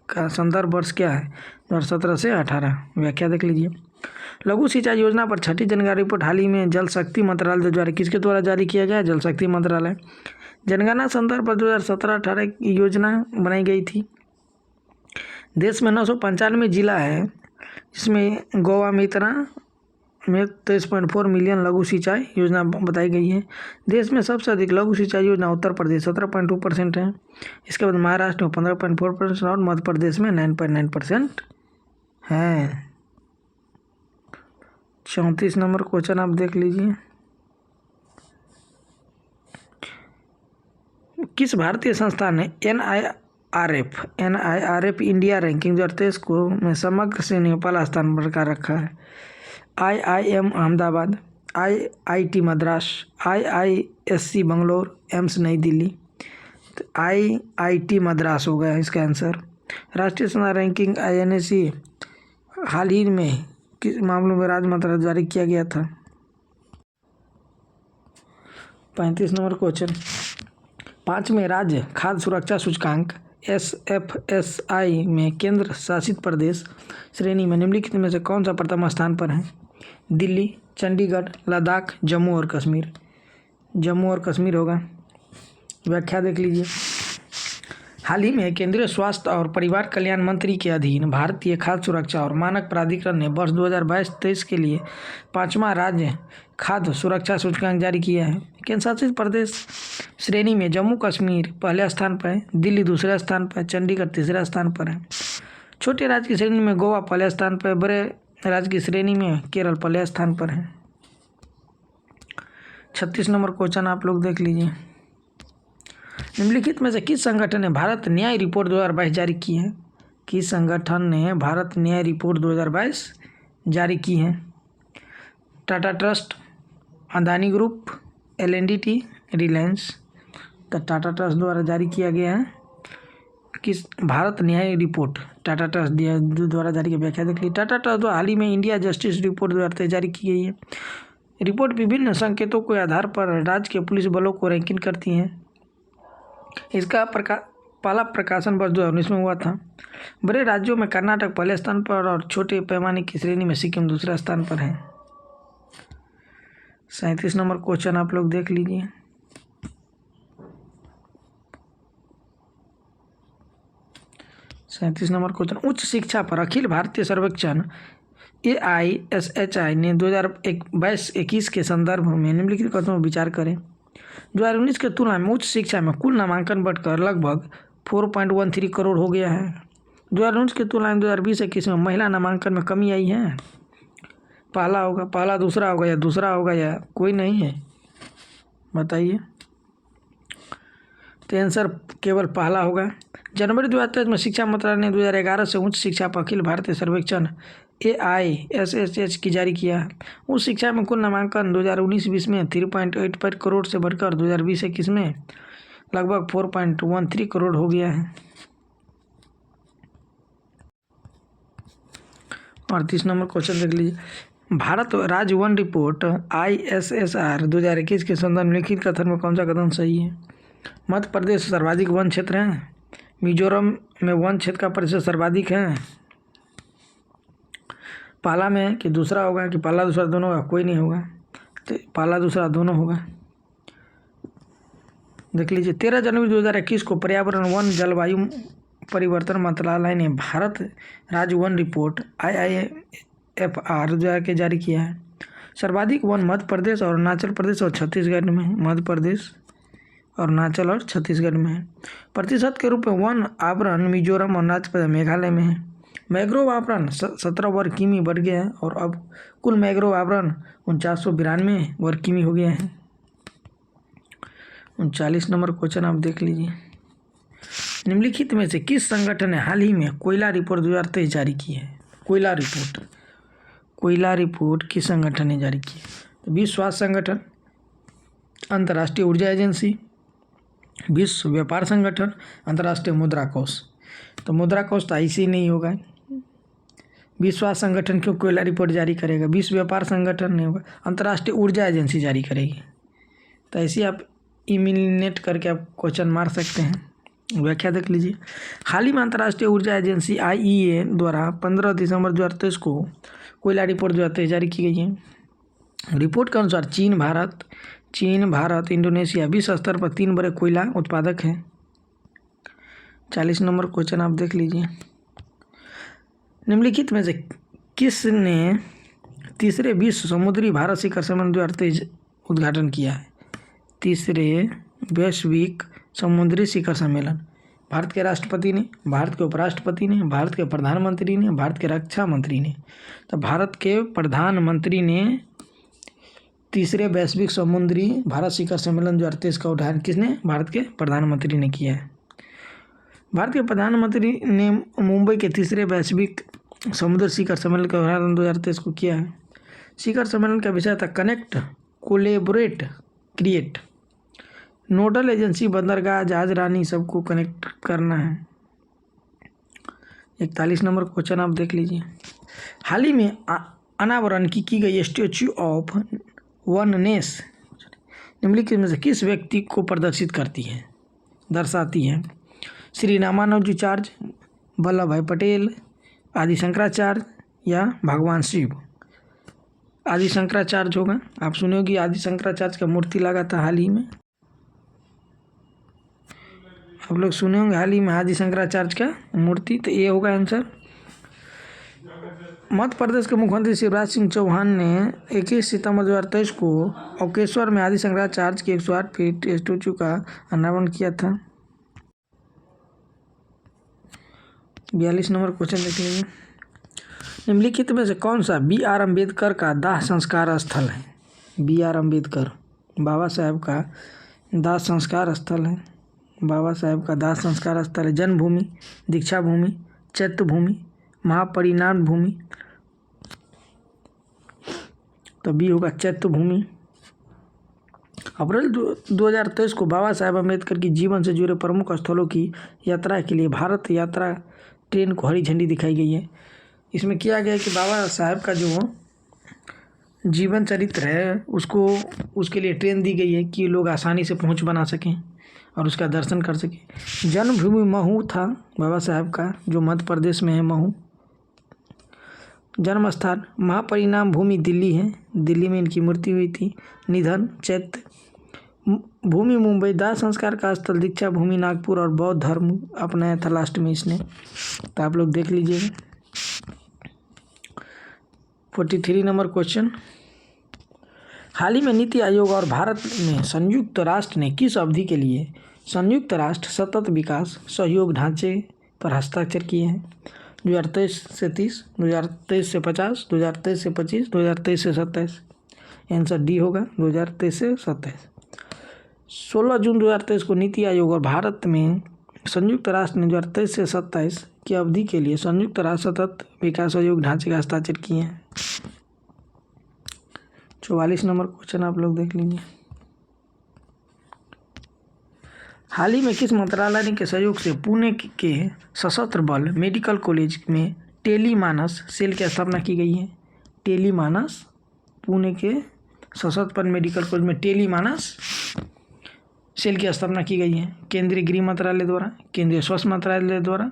का संदर्भ वर्ष क्या है? 2017 से 18। व्याख्या देख लीजिए। लघु सिंचाई योजना पर 6ठी जनगणना रिपोर्ट हाल ही में जल शक्ति मंत्रालय द्वारा किसके द्वारा जारी किया गया? जल शक्ति मंत्रालय। जनगणना संदर्भ पर 2017-18 की योजना बनाई गई थी। देश में 995 जिला है, जिसमें गोवा में 23.4 मिलियन लघु सिंचाई योजना बताई गई है। देश में सबसे अधिक लघु सिंचाई योजना उत्तर प्रदेश 17.2% है। इसके बाद महाराष्ट्र में 15.4% और मध्य प्रदेश में 9.9% है। 34 नंबर क्वेश्चन आप देख लीजिए। किस भारतीय संस्थान ने NIRF इंडिया रैंकिंग 2023 को में समग्र श्रेणी में पहला स्थान बरकरार रखा है? IIM Ahmedabad, IIT Madras, IISc Bangalore, AIIMS नई दिल्ली। तो IIT मद्रास हो गया इसका आंसर। राष्ट्रीय संस्था रैंकिंग INSE हाल ही में किस मामलों में राज्य मंत्रालय जारी किया गया था? 35 नंबर क्वेश्चन, 5वें राज्य खाद्य सुरक्षा सूचकांक SFSI में केंद्र शासित प्रदेश श्रेणी में निम्नलिखित में से कौन सा प्रथम स्थान पर है? दिल्ली, चंडीगढ़, लद्दाख, जम्मू और कश्मीर। जम्मू और कश्मीर होगा। व्याख्या देख लीजिए। हाल ही में केंद्रीय स्वास्थ्य और परिवार कल्याण मंत्री के अधीन भारतीय खाद्य सुरक्षा और मानक प्राधिकरण ने वर्ष 2022-23 के लिए 5वां राज्य खाद्य सुरक्षा सूचकांक जारी किया है। केंद्र शासित प्रदेश श्रेणी में जम्मू कश्मीर पहले स्थान पर है, दिल्ली दूसरे स्थान पर, चंडीगढ़ तीसरे स्थान पर है। छोटे राज्य की श्रेणी में गोवा पहले स्थान पर, बड़े राज्य की श्रेणी में केरल पहले स्थान पर है। 36 नंबर क्वेश्चन आप लोग देख लीजिए। निम्नलिखित में से किस संगठन ने भारत न्याय रिपोर्ट 2022 जारी की है? किस संगठन ने भारत न्याय रिपोर्ट 2022 जारी की है? Tata trust, Adani group, LNDT, Reliance. तो टाटा ट्रस्ट द्वारा जारी किया गया है। किस भारत न्याय रिपोर्ट टाटा ट्रस्ट द्वारा जारी की व्याख्या देख ली। टाटा ट्रस्ट द्वारा हाल ही में इंडिया जस्टिस रिपोर्ट 2023 जारी की गई है। रिपोर्ट विभिन्न संकेतों के आधार पर राज्य के पुलिस बलों को रैंकिंग करती है। इसका पहला प्रकाशन वर्ष 2019 में हुआ था। बड़े राज्यों में कर्नाटक पहले स्थान पर और छोटे पैमाने की श्रेणी में सिक्किम दूसरे स्थान पर है। 37 नंबर क्वेश्चन आप लोग देख लीजिए। उच्च शिक्षा पर अखिल भारतीय सर्वेक्षण AISHI ने 2022-21 के संदर्भ में निम्नलिखित कथनों पर विचार करें। 2019 के तुलना में उच्च शिक्षा में कुल नामांकन बढ़कर लगभग 4.13 करोड़ हो गया है। 2019 की तुलना में 2020-21 में महिला नामांकन में कमी आई है। पहला होगा, पहला दूसरा होगा या दूसरा होगा या कोई नहीं है, बताइए। तो आंसर केवल पहला होगा। जनवरी 2023 में शिक्षा मंत्रालय ने 2011 से उच्च शिक्षा पर अखिल भारतीय सर्वेक्षण AISHH की जारी किया। उच्च शिक्षा में कुल नामांकन 2019-20 में 3.85 करोड़ से बढ़कर 2020-21 में लगभग 4.13 करोड़ हो गया है। 38 नंबर क्वेश्चन देख लीजिए। भारत राज्य वन रिपोर्ट ISSR 2021 के संदर्भ में लिखित कथन में कौन सा कथन सही है? मध्य प्रदेश सर्वाधिक वन क्षेत्र है। मिजोरम में वन क्षेत्र का प्रतिशत सर्वाधिक है। पहला में कि दूसरा होगा कि पहला दूसरा दोनों होगा? कोई नहीं होगा। तो पहला दूसरा दोनों होगा। देख लीजिए। 13 जनवरी 2021 को पर्यावरण वन जलवायु परिवर्तन मंत्रालय ने भारत राज्य वन रिपोर्ट IIFR 2000 के जारी किया है। सर्वाधिक वन मध्य प्रदेश और अरुणाचल प्रदेश और छत्तीसगढ़ में है। मध्य प्रदेश, अरुणाचल और छत्तीसगढ़ में है। प्रतिशत के रूप में वन आवरण मिजोरम और अरुणाचल प्रदेश मेघालय में है। मैंग्रोव आवरण 17 वर्ग किमी बढ़ गया है और अब कुल मैंग्रोव आवरण 4992 वर्ग किमी हो गया है। 39 नंबर क्वेश्चन आप देख लीजिए। निम्नलिखित में से किस संगठन ने हाल ही में कोयला रिपोर्ट 2023 जारी की है? कोयला रिपोर्ट किस संगठन ने जारी की है? तो विश्व स्वास्थ्य संगठन, अंतर्राष्ट्रीय ऊर्जा एजेंसी, विश्व व्यापार संगठन, अंतर्राष्ट्रीय मुद्रा कोष। तो मुद्रा कोष तो IC नहीं होगा। विश्व स्वास्थ्य संगठन क्यों कोयला रिपोर्ट जारी करेगा? विश्व व्यापार संगठन नहीं होगा। अंतर्राष्ट्रीय ऊर्जा एजेंसी जारी करेगी। तो ऐसे आप इलिमिनेट करके आप क्वेश्चन मार सकते हैं। व्याख्या देख लीजिए। हाल ही में अंतर्राष्ट्रीय ऊर्जा एजेंसी IEA द्वारा 15 दिसंबर 2023 को कोयला रिपोर्ट 2023 जारी की गई है। रिपोर्ट के अनुसार चीन, भारत, इंडोनेशिया विश्व स्तर पर 3 बड़े कोयला उत्पादक हैं। 40 नंबर क्वेश्चन आप देख लीजिए। निम्नलिखित में से किसने तीसरे विश्व समुद्री भारत शिखर सम्मेलन 2023 उद्घाटन किया है? तीसरे वैश्विक समुद्री शिखर सम्मेलन भारत के राष्ट्रपति ने, भारत के उपराष्ट्रपति ने, भारत के प्रधानमंत्री ने, भारत के रक्षा मंत्री ने। तो भारत के प्रधानमंत्री ने तीसरे वैश्विक समुद्री भारत शिखर सम्मेलन 2023 का उद्घाटन किसने? भारत के प्रधानमंत्री ने किया है। भारत के प्रधानमंत्री ने मुंबई के तीसरे वैश्विक समुद्र शिखर सम्मेलन का उद्घाटन 2023 को किया है। शिखर सम्मेलन का विषय था connect, collaborate, create. Nodal agency बंदरगाह, जहाज रानी सबको कनेक्ट करना है। 41 नंबर क्वेश्चन आप देख लीजिए। हाल ही में अनावरण की गई स्टैच्यू ऑफ वननेस निम्नलिखित में से किस व्यक्ति को प्रदर्शित करती है, दर्शाती है? श्री रामानुजाचार्य, वल्लभ भाई पटेल, आदि शंकराचार्य या भगवान शिव? आदि शंकराचार्य होगा। आप सुने होगी आदि शंकराचार्य का मूर्ति लगा था हाल ही में, आप लोग सुने होंगे हाल ही में आदि शंकराचार्य का मूर्ति, तो ये होगा आंसर। मध्य प्रदेश के मुख्यमंत्री शिवराज सिंह चौहान ने 21 सितंबर 2023 को ओकेश्वर में आदि शंकराचार्य के 108 फीट स्टैच्यू का अनावरण किया था। 42 नंबर क्वेश्चन देख लीजिए। निम्नलिखित में से कौन सा B.R. अम्बेडकर का दाह संस्कार स्थल है? B.R. अम्बेडकर बाबा साहेब का दाह संस्कार स्थल है। बाबा साहेब का दाह संस्कार स्थल है जन्मभूमि, दीक्षा भूमि, चैत्य भूमि, महापरिनिर्वाण भूमि? तो बी होगा चैत्य भूमि। अप्रैल 2023 को बाबा साहेब अम्बेडकर की जीवन से जुड़े प्रमुख स्थलों की यात्रा के लिए भारत यात्रा ट्रेन को हरी झंडी दिखाई गई है। इसमें किया गया है कि बाबा साहेब का जो जीवन चरित्र है उसको उसके लिए ट्रेन दी गई है कि लोग आसानी से पहुंच बना सकें और उसका दर्शन कर सकें। जन्मभूमि महू था बाबा साहेब का, जो मध्य प्रदेश में है महू। जन्म स्थान महापरिनिर्वाण भूमि दिल्ली है, दिल्ली में इनकी मृत्यु हुई थी। निधन चैत्य भूमि मुंबई। दाह संस्कार का स्थल दीक्षा भूमि नागपुर और बौद्ध धर्म अपनाया था लास्ट में इसने, तो आप लोग देख लीजिएगा। 43 नंबर क्वेश्चन। हाल ही में नीति आयोग और भारत में संयुक्त राष्ट्र ने किस अवधि के लिए संयुक्त राष्ट्र सतत विकास सहयोग ढांचे पर हस्ताक्षर किए हैं? 2023 से 30, 2023 से 50, 2023 से 25, 2023 से 27? आंसर डी होगा 2023 से 27। 16 जून 2023 को नीति आयोग और भारत में संयुक्त राष्ट्र ने 2023 से 27 की अवधि के लिए संयुक्त राष्ट्र सतत विकास सहयोग ढांचे का हस्ताक्षर किए हैं। 44 नंबर क्वेश्चन आप लोग देख लीजिए। हाल ही में किस मंत्रालय के सहयोग से पुणे के सशस्त्र बल मेडिकल कॉलेज में टेलीमानस सेल की स्थापना की गई है? टेलीमानस, पुणे के सशस्त्र बल मेडिकल कॉलेज में टेलीमानस सेल की स्थापना की गई है। केंद्रीय गृह मंत्रालय द्वारा, केंद्रीय स्वास्थ्य मंत्रालय द्वारा,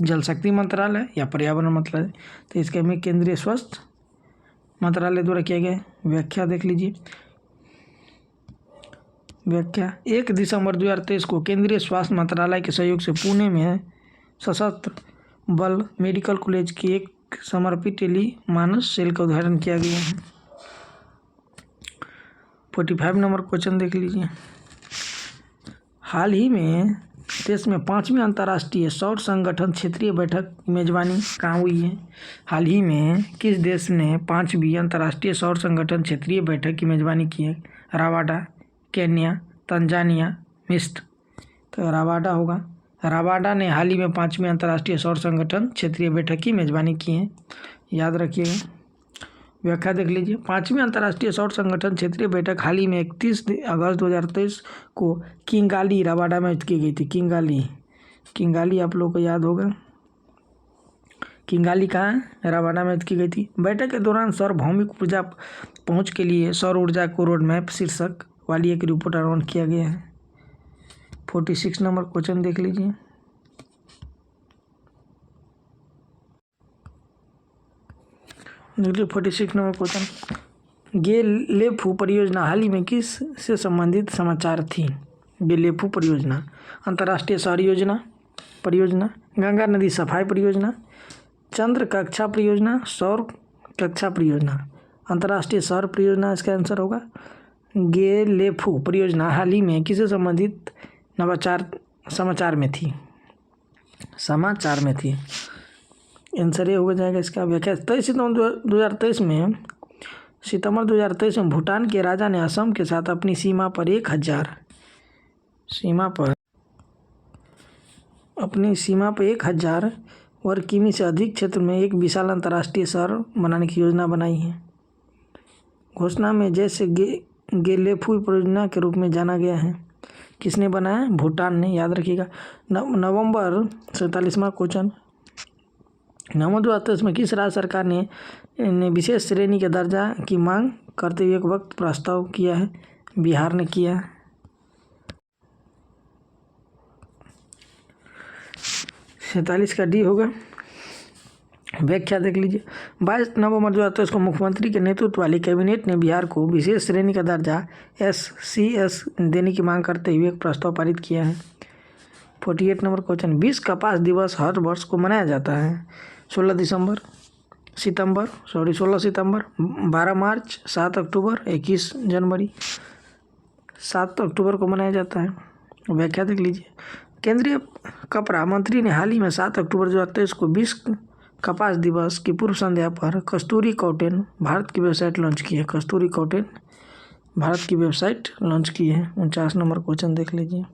जल शक्ति मंत्रालय या पर्यावरण मंत्रालय? तो इसके में केंद्रीय स्वास्थ्य मंत्रालय द्वारा किया गया। व्याख्या देख लीजिए। व्याख्या 1 दिसंबर 2023 को केंद्रीय स्वास्थ्य मंत्रालय के सहयोग से पुणे में सशस्त्र बल मेडिकल कॉलेज की एक समर्पित टेलीमानस सेल का उद्घाटन किया गया है। 45 नंबर क्वेश्चन देख लीजिए। हाल ही में देश में 5वीं अंतर्राष्ट्रीय सौर संगठन क्षेत्रीय बैठक की मेजबानी कहाँ हुई है? हाल ही में किस देश ने 5वीं अंतर्राष्ट्रीय सौर संगठन क्षेत्रीय बैठक की मेजबानी की है? रवांडा, केन्या, तंजानिया, मिस्र? तो रवांडा होगा। रवांडा ने हाल ही में 5वीं अंतर्राष्ट्रीय सौर संगठन क्षेत्रीय बैठक की मेजबानी की है, याद रखिएगा। व्याख्या देख लीजिए। 5वीं अंतर्राष्ट्रीय सौर संगठन क्षेत्रीय बैठक हाल ही में 31 अगस्त 2023 को किंगाली रवांडा में की गई थी। किंगाली आप लोग को याद होगा। किंगाली कहाँ है? रवांडा में की गई थी। बैठक के दौरान सार्वभौमिक ऊर्जा पहुँच के लिए सौर ऊर्जा को रोड मैप शीर्षक वाली एक रिपोर्ट अनावरण किया गया है। 46 नंबर क्वेश्चन देख लीजिए। देखिए 46 नंबर क्वेश्चन। गेलेफू परियोजना हाल ही में किस से संबंधित समाचार थी? गेलेफू परियोजना अंतर्राष्ट्रीय शहरी परियोजना, गंगा नदी सफाई परियोजना, चंद्र कक्षा परियोजना, सौर कक्षा परियोजना? अंतर्राष्ट्रीय शहर परियोजना इसका आंसर होगा। गेलेफू परियोजना हाल ही में किससे संबंधित समाचार में थी? आंसर ये हो जाएगा इसका। व्याख्या 23 सितंबर 2023 में भूटान के राजा ने असम के साथ अपनी सीमा पर 1000 वर्ग किमी से अधिक क्षेत्र में एक विशाल अंतर्राष्ट्रीय शहर बनाने की योजना बनाई है। घोषणा में जैसे गेलेफू परियोजना के रूप में जाना गया है। किसने बनाया? भूटान ने, याद रखिएगा। नवंबर 47वां क्वेश्चन। नवंबर 2023 में किस राज्य सरकार ने विशेष श्रेणी के दर्जा की मांग करते हुए एक वक्त प्रस्ताव किया है? बिहार ने किया। 47 का डी होगा। व्याख्या देख लीजिए। 22 नवंबर 2023 को मुख्यमंत्री के नेतृत्व वाली कैबिनेट ने बिहार को विशेष श्रेणी का दर्जा SCS देने की मांग करते हुए एक प्रस्ताव पारित किया है। 48 नंबर क्वेश्चन। विश्व कपास दिवस हर वर्ष को मनाया जाता है 16 सितंबर, 12 मार्च, 7 अक्टूबर, 21 जनवरी। 7 अक्टूबर को मनाया जाता है। व्याख्या देख लीजिए। केंद्रीय कपड़ा मंत्री ने हाल ही में 7 अक्टूबर 2023 को विश्व कपास दिवस की पूर्व संध्या पर कस्तूरी कॉटन भारत की वेबसाइट लॉन्च की है। कस्तूरी कॉटन भारत की वेबसाइट लॉन्च की है। 49 नंबर क्वेश्चन देख लीजिए।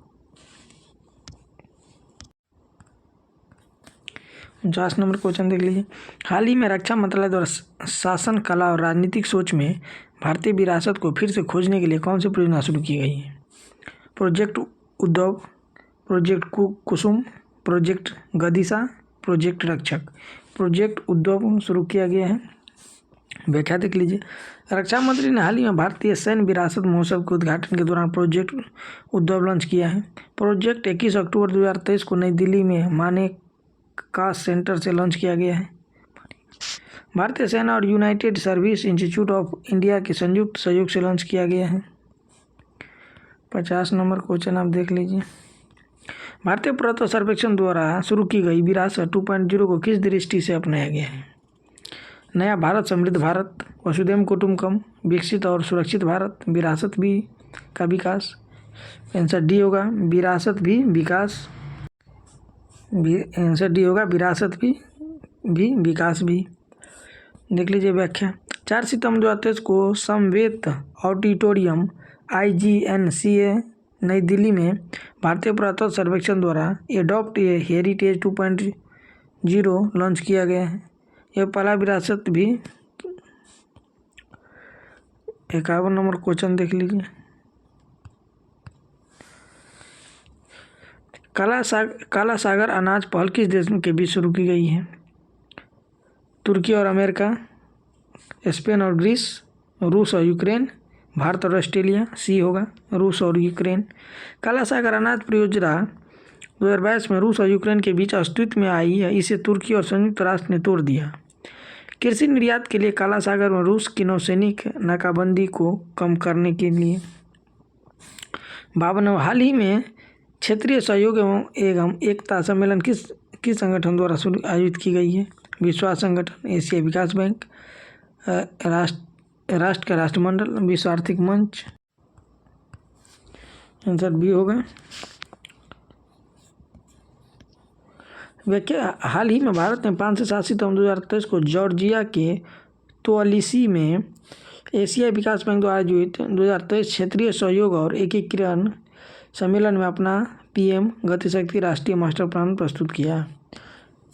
49 नंबर क्वेश्चन देख लीजिए। हाल ही में रक्षा मंत्रालय द्वारा शासन, कला और राजनीतिक सोच में भारतीय विरासत को फिर से खोजने के लिए कौन सी परियोजना शुरू की गई है? प्रोजेक्ट उद्धव, प्रोजेक्ट कुसुम, प्रोजेक्ट गदिशा, प्रोजेक्ट रक्षक। प्रोजेक्ट उद्धव शुरू किया गया है। व्याख्या देख लीजिए। रक्षा मंत्री ने हाल ही में भारतीय सैन्य विरासत महोत्सव के उद्घाटन के दौरान प्रोजेक्ट उद्धव लॉन्च किया है। प्रोजेक्ट 21 अक्टूबर 2023 को नई दिल्ली में मानेकशॉ सेंटर से लॉन्च किया गया है। भारतीय सेना और United service institute of India के संयुक्त सहयोग से लॉन्च किया गया है। 50 नंबर क्वेश्चन आप देख लीजिए। भारतीय पुरातत्व सर्वेक्षण द्वारा शुरू की गई विरासत 2.0 को किस दृष्टि से अपनाया गया है? नया भारत, समृद्ध भारत, वसुधैव कुटुंबकम, विकसित और सुरक्षित भारत, विरासत भी का विकास। आंसर डी होगा, विरासत भी विकास। आंसर डी होगा, विरासत भी विकास भी। देख लीजिए व्याख्या। 4 सितंबर 2023 को समवेत ऑडिटोरियम IGNCA नई दिल्ली में भारतीय पुरातत्व सर्वेक्षण द्वारा एडॉप्ट ए हेरिटेज 2.0 लॉन्च किया गया है। यह पहला विरासत भी। 51 नंबर क्वेश्चन देख लीजिए। काला सागर अनाज पहल किस देश के बीच शुरू की गई है? तुर्की और अमेरिका, स्पेन और ग्रीस, रूस और यूक्रेन, भारत और ऑस्ट्रेलिया। सी होगा, रूस और यूक्रेन। काला सागर अनाज परियोजना 2022 में रूस और यूक्रेन के बीच अस्तित्व में आई है। इसे तुर्की और संयुक्त राष्ट्र ने तोड़ दिया। कृषि निर्यात के लिए काला सागर में रूस की नौसैनिक नाकाबंदी को कम करने के लिए 52 हाल ही में क्षेत्रीय सहयोग एवं एकता सम्मेलन किस संगठन द्वारा आयोजित की गई है? विश्वास संगठन, एशिया विकास बैंक, राष्ट्र का राष्ट्रमंडल, विश्व आर्थिक मंच। आंसर बी होगा। व्याख्या। हाल ही में भारत ने 5 से 7 सितंबर 2023 को जॉर्जिया के त्बिलिसी में एशिया विकास बैंक द्वारा आयोजित 2023 क्षेत्रीय सहयोग और एकीकरण सम्मेलन में अपना PM गतिशक्ति राष्ट्रीय मास्टर प्लान प्रस्तुत किया।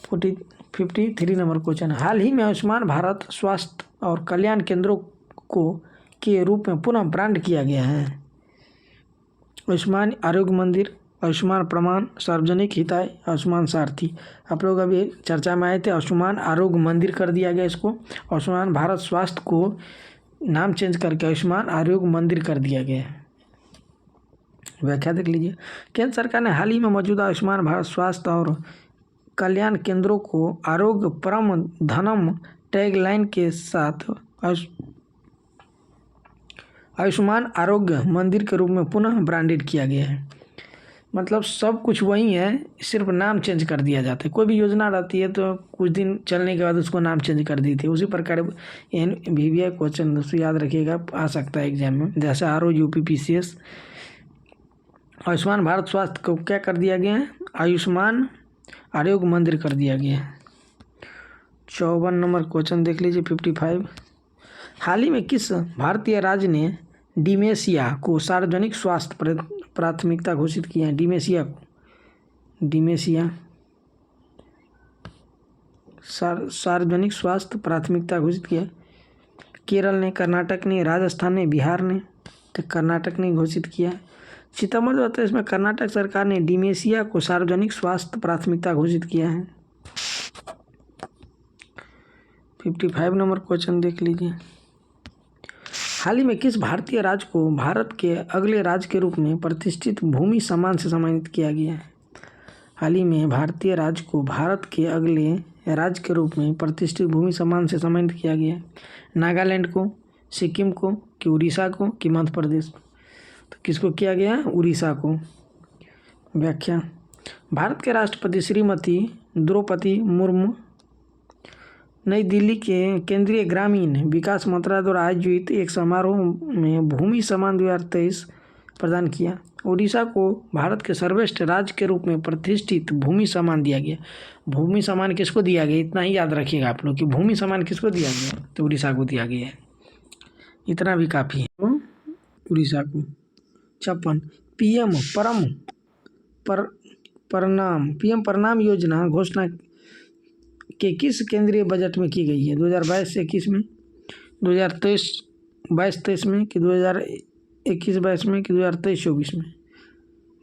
53 नंबर क्वेश्चन। हाल ही में आयुष्मान भारत स्वास्थ्य और कल्याण केंद्रों को के रूप में पुनः ब्रांड किया गया है। आयुष्मान आरोग्य मंदिर, आयुष्मान प्रमाण, सार्वजनिक हिताय, आयुष्मान सारथी। आप लोग अभी चर्चा में आए थे। आयुष्मान आरोग्य मंदिर कर दिया गया इसको। आयुष्मान भारत स्वास्थ्य को नाम चेंज करके आयुष्मान आरोग्य मंदिर कर दिया गया है। व्याख्या देख लीजिए। केंद्र सरकार ने हाल ही में मौजूदा आयुष्मान भारत स्वास्थ्य और कल्याण केंद्रों को आरोग्य परम धनम टैगलाइन के साथ आयुष्मान आरोग्य मंदिर के रूप में पुनः ब्रांडेड किया गया है। मतलब सब कुछ वही है, सिर्फ नाम चेंज कर दिया जाता है। कोई भी योजना रहती है तो कुछ दिन चलने के बाद उसको नाम चेंज कर दी थी। उसी प्रकार VVI क्वेश्चन दोस्तों याद रखिएगा, आ सकता है एग्जाम में। जैसे RO UP PCS Ayushman Bharat स्वास्थ्य को क्या कर दिया गया है? आयुष्मान आरोग्य मंदिर कर दिया गया है। 54 नंबर क्वेश्चन देख लीजिए। 55 हाल ही में किस भारतीय राज्य ने डिमेंशिया को सार्वजनिक स्वास्थ्य प्राथमिकता घोषित किया है? डिमेंशिया सार्वजनिक स्वास्थ्य प्राथमिकता घोषित किया। केरल ने, कर्नाटक ने, राजस्थान ने, बिहार ने। तो कर्नाटक ने घोषित किया। सितंबर 2023 में कर्नाटक सरकार ने डिमेंशिया को सार्वजनिक स्वास्थ्य प्राथमिकता घोषित किया है। 55 नंबर क्वेश्चन देख लीजिए। हाल ही में किस भारतीय राज्य को भारत के अगले राज्य के रूप में प्रतिष्ठित भूमि सम्मान से सम्मानित किया गया है? हाल ही में भारतीय राज्य को भारत के अगले राज्य के रूप में प्रतिष्ठित भूमि सम्मान से सम्मानित किया गया है। नागालैंड को, सिक्किम को, कि उड़ीसा को, कि मध्य प्रदेश को? तो किसको किया गया? उड़ीसा को। व्याख्या। भारत के राष्ट्रपति श्रीमती द्रौपदी मुर्मू नई दिल्ली के केंद्रीय ग्रामीण विकास मंत्रालय द्वारा आयोजित एक समारोह में भूमि सम्मान 2023 प्रदान किया। उड़ीसा को भारत के सर्वश्रेष्ठ राज्य के रूप में प्रतिष्ठित भूमि सम्मान दिया गया। भूमि सम्मान किसको दिया गया? इतना ही याद रखिएगा आप लोग कि भूमि सम्मान किसको दिया गया? तो उड़ीसा को दिया गया है। इतना भी काफ़ी है। तो उड़ीसा को। 56 पीएम प्रणाम योजना घोषणा के किस केंद्रीय बजट में की गई है? 2022 से 21 में, 2023 में, कि 2021-22 में, कि 2023-24 में?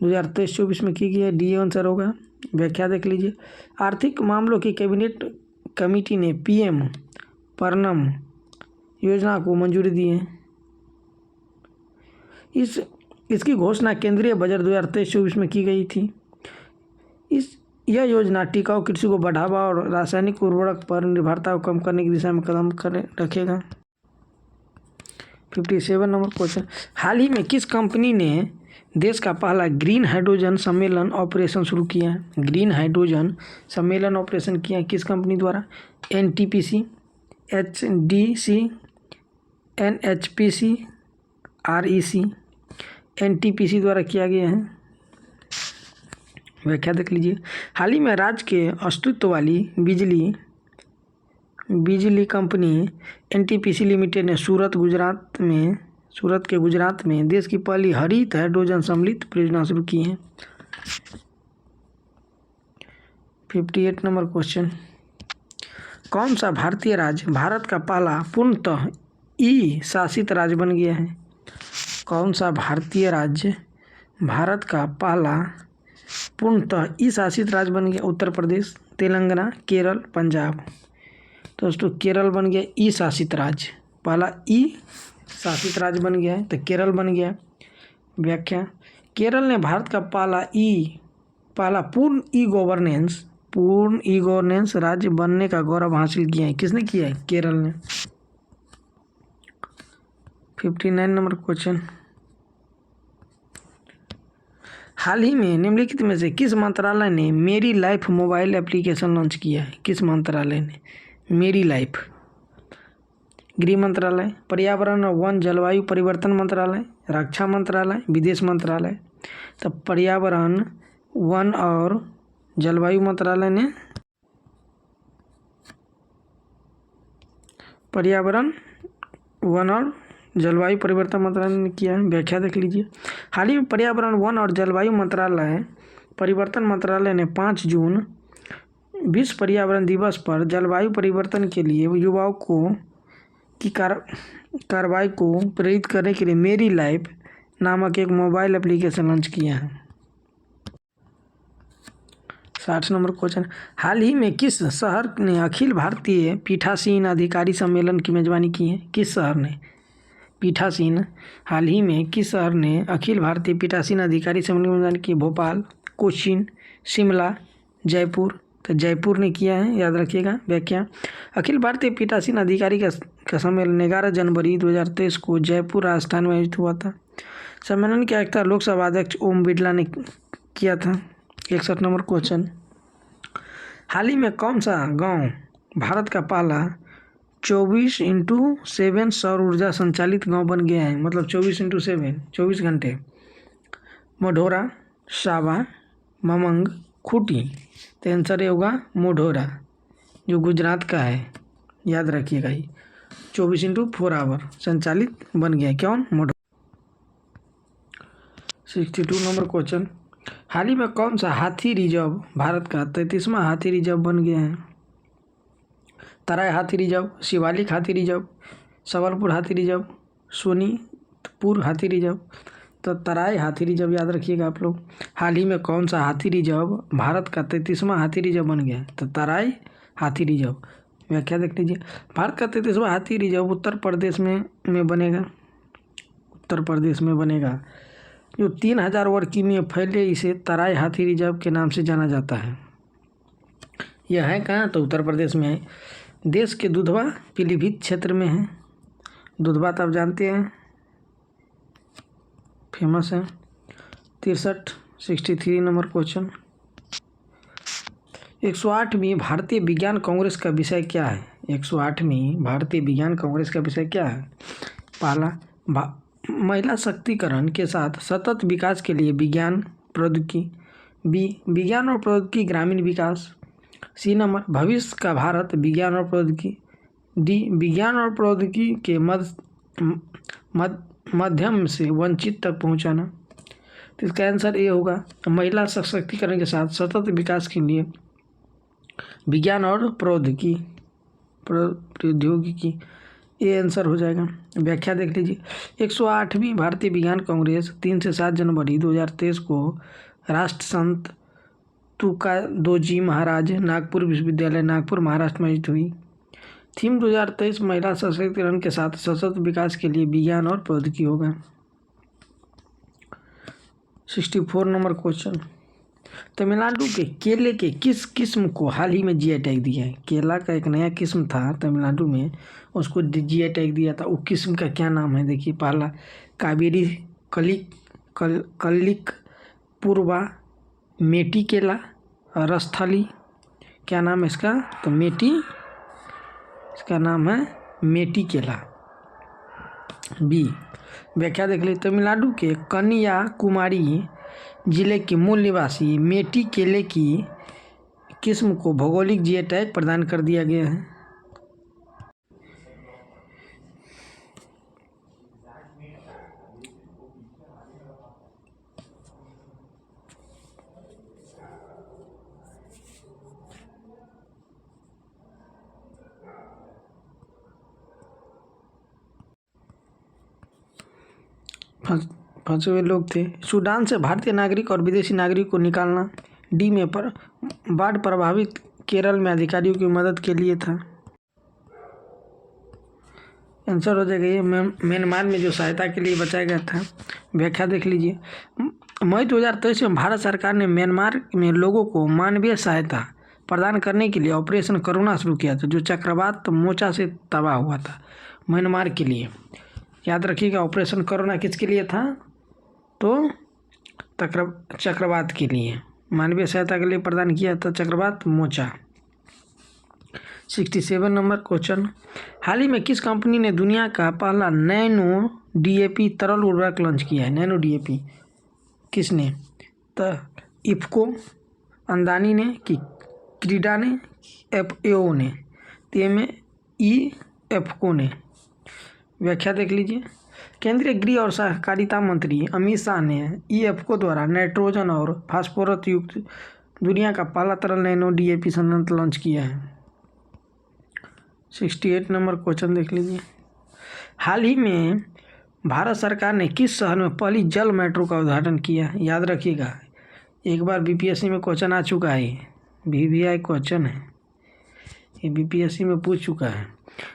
2023-24 में की गई है। डी आंसर होगा। व्याख्या देख लीजिए। आर्थिक मामलों की कैबिनेट कमेटी ने पीएम प्रणाम योजना को मंजूरी दी है। इसकी घोषणा केंद्रीय बजट 2023-24 में की गई थी। यह योजना टिकाऊ कृषि को बढ़ावा और रासायनिक उर्वरक पर निर्भरता को कम करने की दिशा में कदम रखेगा। 57 नंबर क्वेश्चन। हाल ही में किस कंपनी ने देश का पहला ग्रीन हाइड्रोजन सम्मेलन ऑपरेशन शुरू किया है? ग्रीन हाइड्रोजन सम्मेलन ऑपरेशन किया है किस कंपनी द्वारा? NTPC, HDC, NHPC, REC? NTPC द्वारा किया गया है। व्याख्या देख लीजिए। हाल ही में राज्य के अस्तित्व वाली बिजली कंपनी एनटीपीसी लिमिटेड ने सूरत के गुजरात में देश की पहली हरित हाइड्रोजन सम्मिलित परियोजना शुरू की है। 58 नंबर क्वेश्चन। कौन सा भारतीय राज्य भारत का पहला पूर्णतः ई शासित राज्य बन गया है? कौन सा भारतीय राज्य भारत का पहला पूर्णतः ई शासित राज्य बन गया? उत्तर प्रदेश, तेलंगाना, केरल, पंजाब? दोस्तों केरल बन गया ई शासित राज्य। पहला ई शासित राज्य बन गया है तो केरल बन गया। व्याख्या। केरल ने भारत का पहला पूर्ण ई गवर्नेंस राज्य बनने का गौरव हासिल किया है। किसने किया है? केरल ने। 59 नंबर क्वेश्चन। हाल ही में निम्नलिखित में से किस मंत्रालय ने मेरी लाइफ मोबाइल एप्लीकेशन लॉन्च किया है? किस मंत्रालय ने? मेरी लाइफ। गृह मंत्रालय, पर्यावरण और वन जलवायु परिवर्तन मंत्रालय, रक्षा मंत्रालय, विदेश मंत्रालय? तो पर्यावरण, वन और जलवायु मंत्रालय ने पर्यावरण, वन और जलवायु परिवर्तन मंत्रालय ने किया है। व्याख्या देख लीजिए। हाल ही में पर्यावरण, वन और जलवायु परिवर्तन मंत्रालय ने 5 जून विश्व पर्यावरण दिवस पर जलवायु परिवर्तन के लिए युवाओं की कार्रवाई को प्रेरित करने के लिए मेरी लाइफ नामक एक मोबाइल एप्लीकेशन लॉन्च किया है। 60 नंबर क्वेश्चन। हाल ही में किस शहर ने अखिल भारतीय पीठासीन अधिकारी सम्मेलन की मेजबानी की है? किस शहर ने? पीठासीन। हाल ही में किस शहर ने अखिल भारतीय पीठासीन अधिकारी सम्मेलन की मेजबानी की? भोपाल, कोचीन, शिमला, जयपुर? तो जयपुर ने किया है, याद रखिएगा। व्याख्या। अखिल भारतीय पीठासीन अधिकारी का सम्मेलन 11 जनवरी 2023 को जयपुर राजस्थान में आयोजित हुआ था। सम्मेलन की अध्यक्षता लोकसभा अध्यक्ष ओम बिरला ने किया था। 61 नंबर क्वेश्चन। हाल ही में कौन सा गांव भारत का पहला 24x7 सौर ऊर्जा संचालित गांव बन गया है? मतलब 24x7 24 घंटे। मोढोरा, सावा, ममंग, खूंटी? तो आंसर होगा मोढोरा, जो गुजरात का है। याद रखिएगा ही 24x4 आवर संचालित बन गया। कौन? मोढोरा। 62 नंबर क्वेश्चन। हाल ही में कौन सा हाथी रिजर्व भारत का 33वां हाथी रिजर्व बन गया है? तराई हाथी रिजर्व, शिवालिक हाथी रिजर्व, संबलपुर हाथी रिजर्व, सोनीतपुर हाथी रिजर्व? तो तराई हाथी रिजर्व याद रखिएगा आप लोग। हाल ही में कौन सा हाथी रिजर्व भारत का 33वां हाथी रिजर्व बन गया है? तो तराई हाथी रिजर्व। व्याख्या देख लीजिए। भारत का 33वां हाथी रिजर्व उत्तर प्रदेश में बनेगा। उत्तर प्रदेश में बनेगा। जो 3000 वर्ग किमी में फैले इसे तराई हाथी रिजर्व के नाम से जाना जाता है। यह है कहाँ? तो उत्तर प्रदेश में है। देश के दुधवा पीलीभीत क्षेत्र में है। दुधवा तो आप जानते हैं, फेमस है। 63 नंबर क्वेश्चन। 108वीं भारतीय विज्ञान कांग्रेस का विषय क्या है? 108वीं भारतीय विज्ञान कांग्रेस का विषय क्या है? पहला, महिला शक्तिकरण के साथ सतत विकास के लिए विज्ञान प्रौद्योगिकी। बी, विज्ञान और प्रौद्योगिकी ग्रामीण विकास। सी नंबर, भविष्य का भारत विज्ञान और प्रौद्योगिकी। डी, विज्ञान और प्रौद्योगिकी के माध्यम से वंचित तक पहुंचाना। तो इसका आंसर ये होगा, महिला सशक्तिकरण के साथ सतत विकास के लिए विज्ञान और प्रौद्योगिकी, ये आंसर हो जाएगा। व्याख्या देख लीजिए। 108वीं भारतीय विज्ञान कांग्रेस 3 से 7 जनवरी 2023 को राष्ट्रसंत तुकादोजी महाराज नागपुर विश्वविद्यालय नागपुर महाराष्ट्र में आयोजित हुई। थीम 2023 महिला सशक्तिकरण के साथ सतत विकास के लिए विज्ञान और प्रौद्योगिकी होगा। 64 नंबर क्वेश्चन। तमिलनाडु के केले के किस किस्म को हाल ही में जीआई टैग दिया है? केला का एक नया किस्म था तमिलनाडु में, उसको जीआई टैग दिया था। वो किस्म का क्या नाम है? देखिए, पहला कावेरी कलिक पूर्वा, मेटी केला, रस्थली। क्या नाम है इसका? तो इसका नाम है मेटी केला। बी, व्याख्या देख लीजिए। तमिलनाडु के कन्याकुमारी जिले के मूल निवासी मेटी केले की किस्म को भौगोलिक जीआई टैग प्रदान कर दिया गया है। फंसे हुए लोग थे। सूडान से भारतीय नागरिक और विदेशी नागरिक को निकालना। डी में बाढ़ प्रभावित केरल में अधिकारियों की मदद के लिए था। आंसर हो जाएगा ये म्यांमार में जो सहायता के लिए बचाया गया था। व्याख्या देख लीजिए। मई 2023 में भारत सरकार ने म्यांमार में लोगों को मानवीय सहायता प्रदान करने के लिए ऑपरेशन करुणा शुरू किया था, जो चक्रवात मोचा से तबाह हुआ था। म्यांमार के लिए याद रखिएगा, ऑपरेशन करुणा किसके लिए था? तो चक्रवात के लिए मानवीय सहायता के लिए प्रदान किया था, चक्रवात मोचा। 67 number question. हाल ही में किस कंपनी ने दुनिया का पहला नैनो डीएपी तरल उर्वरक लॉन्च किया है? नैनो डीएपी किसने? तो इफ्को, अंदानी ने, कि क्रीडा ने, एफएओ ने? तो में इफ्को ने। व्याख्या देख लीजिए। केंद्रीय गृह और सहकारिता मंत्री अमित शाह ने इफ्को द्वारा नाइट्रोजन और फास्फोरस युक्त दुनिया का पहला तरल नैनो डीएपी संयंत्र लॉन्च किया है। 68 नंबर क्वेश्चन देख लीजिए। हाल ही में भारत सरकार ने किस शहर में पहली जल मेट्रो का उद्घाटन किया? याद रखिएगा, एक बार बीपीएससी में क्वेश्चन आ चुका है, वीवीआई क्वेश्चन है, ये बीपीएससी में पूछ चुका है।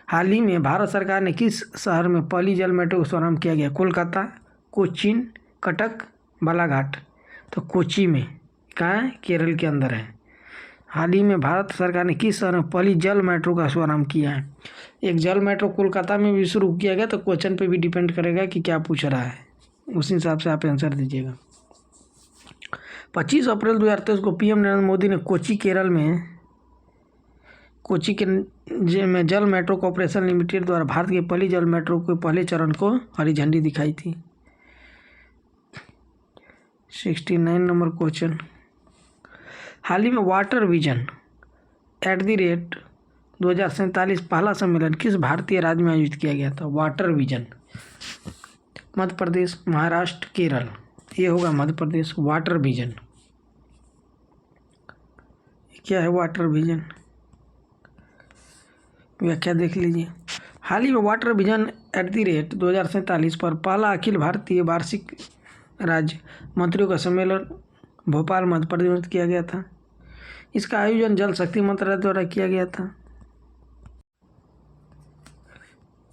हाल ही में भारत सरकार ने किस शहर में पहली जल मेट्रो का शुभारंभ किया गया? कोलकाता, कोचीन, कटक, बालाघाट? तो कोची में, कहाँ है? केरल के अंदर है। हाल ही में भारत सरकार ने किस शहर में पहली जल मेट्रो का शुभारंभ किया है? एक जल मेट्रो कोलकाता में भी शुरू किया गया, तो क्वेश्चन पे भी डिपेंड करेगा कि क्या पूछ रहा है, उसी हिसाब से आप आंसर दीजिएगा। 25 अप्रैल 2023 को पीएम नरेंद्र मोदी ने कोची में जल मेट्रो कॉर्पोरेशन लिमिटेड द्वारा भारत की पहली जल मेट्रो के पहले चरण को हरी झंडी दिखाई थी। 69 नंबर क्वेश्चन। हाल ही में वाटर विजन @2047 पहला सम्मेलन किस भारतीय राज्य में आयोजित किया गया था? Water vision Madhya Pradesh, Maharashtra, Kerala? ये होगा मध्य प्रदेश। वाटर विजन क्या है? Water vision. व्याख्या देख लीजिए। हाल ही में वाटर विजन @2047 पर पहला अखिल भारतीय वार्षिक राज्य मंत्रियों का सम्मेलन भोपाल मध्य प्रदेश में किया गया था। इसका आयोजन जल शक्ति मंत्रालय द्वारा किया गया था।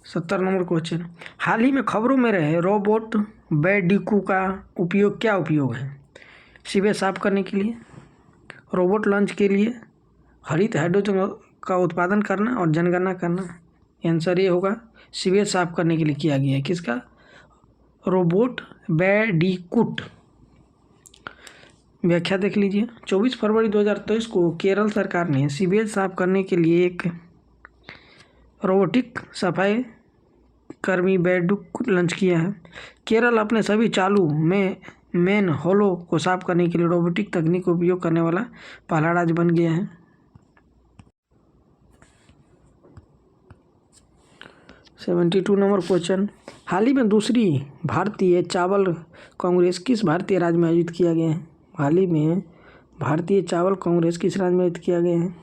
70 नंबर क्वेश्चन, हाल ही में खबरों में रहे रोबोट बैडिकू का उपयोग क्या उपयोग है? सीवेज साफ करने के लिए, रोबोट लॉन्च के लिए, हरित हाइड्रोजन का उत्पादन करना और जनगणना करना। आंसर ये होगा सीवेज साफ करने के लिए किया गया है। किसका? Robot Bandicoot. व्याख्या देख लीजिए। 24 फरवरी 2023 को केरल सरकार ने सीवेज साफ करने के लिए एक रोबोटिक सफाई कर्मी बैडिकूट लॉन्च किया है। केरल अपने सभी चालू में मेन होलों को साफ करने के लिए रोबोटिक तकनीक का उपयोग करने वाला पहला राज्य बन गया है। 72 नंबर क्वेश्चन, हाल ही में दूसरी भारतीय चावल कांग्रेस किस भारतीय राज्य में आयोजित किया गया है? हाल ही में भारतीय चावल कांग्रेस किस राज्य में आयोजित किया गया है?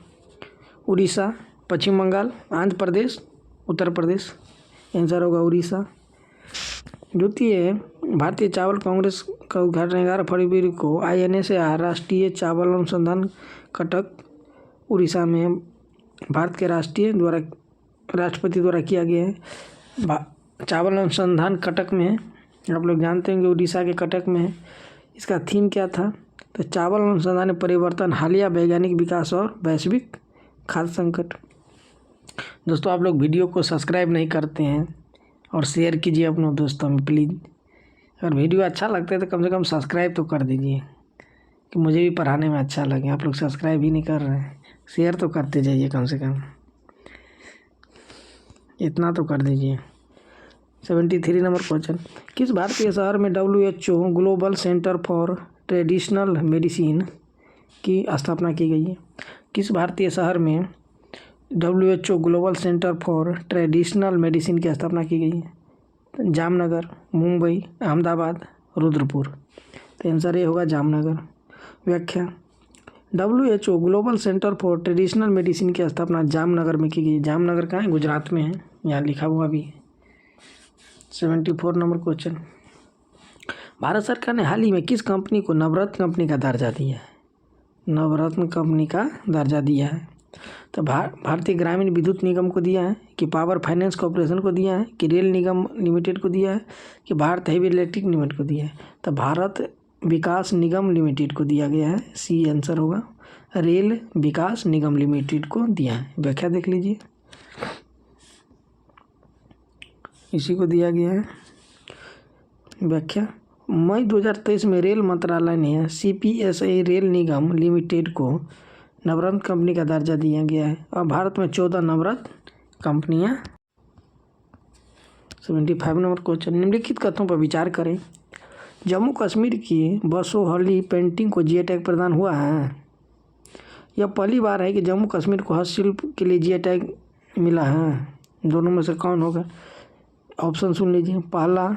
उड़ीसा, पश्चिम बंगाल, आंध्र प्रदेश, उत्तर प्रदेश। आंसर होगा उड़ीसा। द्वितीय भारतीय चावल कांग्रेस का उद्घाटन 11 फरवरी को INSAR राष्ट्रीय चावल अनुसंधान कटक उड़ीसा में भारत के राष्ट्रपति द्वारा किया गया है। चावल अनुसंधान कटक में, आप लोग जानते होंगे उड़ीसा के कटक में है। इसका थीम क्या था? तो चावल अनुसंधान में परिवर्तन, हालिया वैज्ञानिक विकास और वैश्विक खाद्य संकट। दोस्तों, आप लोग वीडियो को सब्सक्राइब नहीं करते हैं और शेयर कीजिए अपने दोस्तों में प्लीज़। अगर वीडियो अच्छा लगता है तो कम से कम सब्सक्राइब तो कर दीजिए कि मुझे भी पढ़ाने में अच्छा लगे। आप लोग सब्सक्राइब ही नहीं कर रहे हैं, शेयर तो करते जाइए, कम से कम इतना तो कर दीजिए। 73 नंबर क्वेश्चन, किस भारतीय शहर में WHO global centre for traditional medicine की स्थापना की गई है? किस भारतीय शहर में WHO global centre for traditional medicine की स्थापना की गई है? जामनगर, मुंबई, अहमदाबाद, रुद्रपुर। तो आंसर ये होगा जामनगर। व्याख्या, WHO global centre for traditional medicine की स्थापना जामनगर में की गई। जामनगर कहाँ है? गुजरात में है, यहाँ लिखा हुआ भी है। 74 नंबर क्वेश्चन, भारत सरकार ने हाल ही में किस कंपनी को नवरत्न कंपनी का दर्जा दिया है? नवरत्न कंपनी का दर्जा दिया है। तो भारतीय ग्रामीण विद्युत निगम को दिया है, कि पावर फाइनेंस कॉर्पोरेशन को दिया है, कि रेल निगम लिमिटेड को दिया है, कि भारत हेवी इलेक्ट्रिक लिमिटेड को दिया है? तो भारत विकास निगम लिमिटेड को दिया गया है। सी आंसर होगा। रेल विकास निगम लिमिटेड को दिया है। व्याख्या देख लीजिए, इसी को दिया गया है। व्याख्या, मई 2023 में रेल मंत्रालय ने CPSA रेल निगम लिमिटेड को नवरत्न कंपनी का दर्जा दिया गया है और भारत में 14 नवरत्न कंपनियां। 75 नंबर क्वेश्चन, निम्नलिखित कथनों पर विचार करें। जम्मू कश्मीर की बसोहली पेंटिंग को GI टैग प्रदान हुआ है। यह पहली बार है कि जम्मू कश्मीर को हस्तशिल्प के लिए GI टैग मिला है। दोनों में से कौन होगा? ऑप्शन सुन लीजिए। पहला,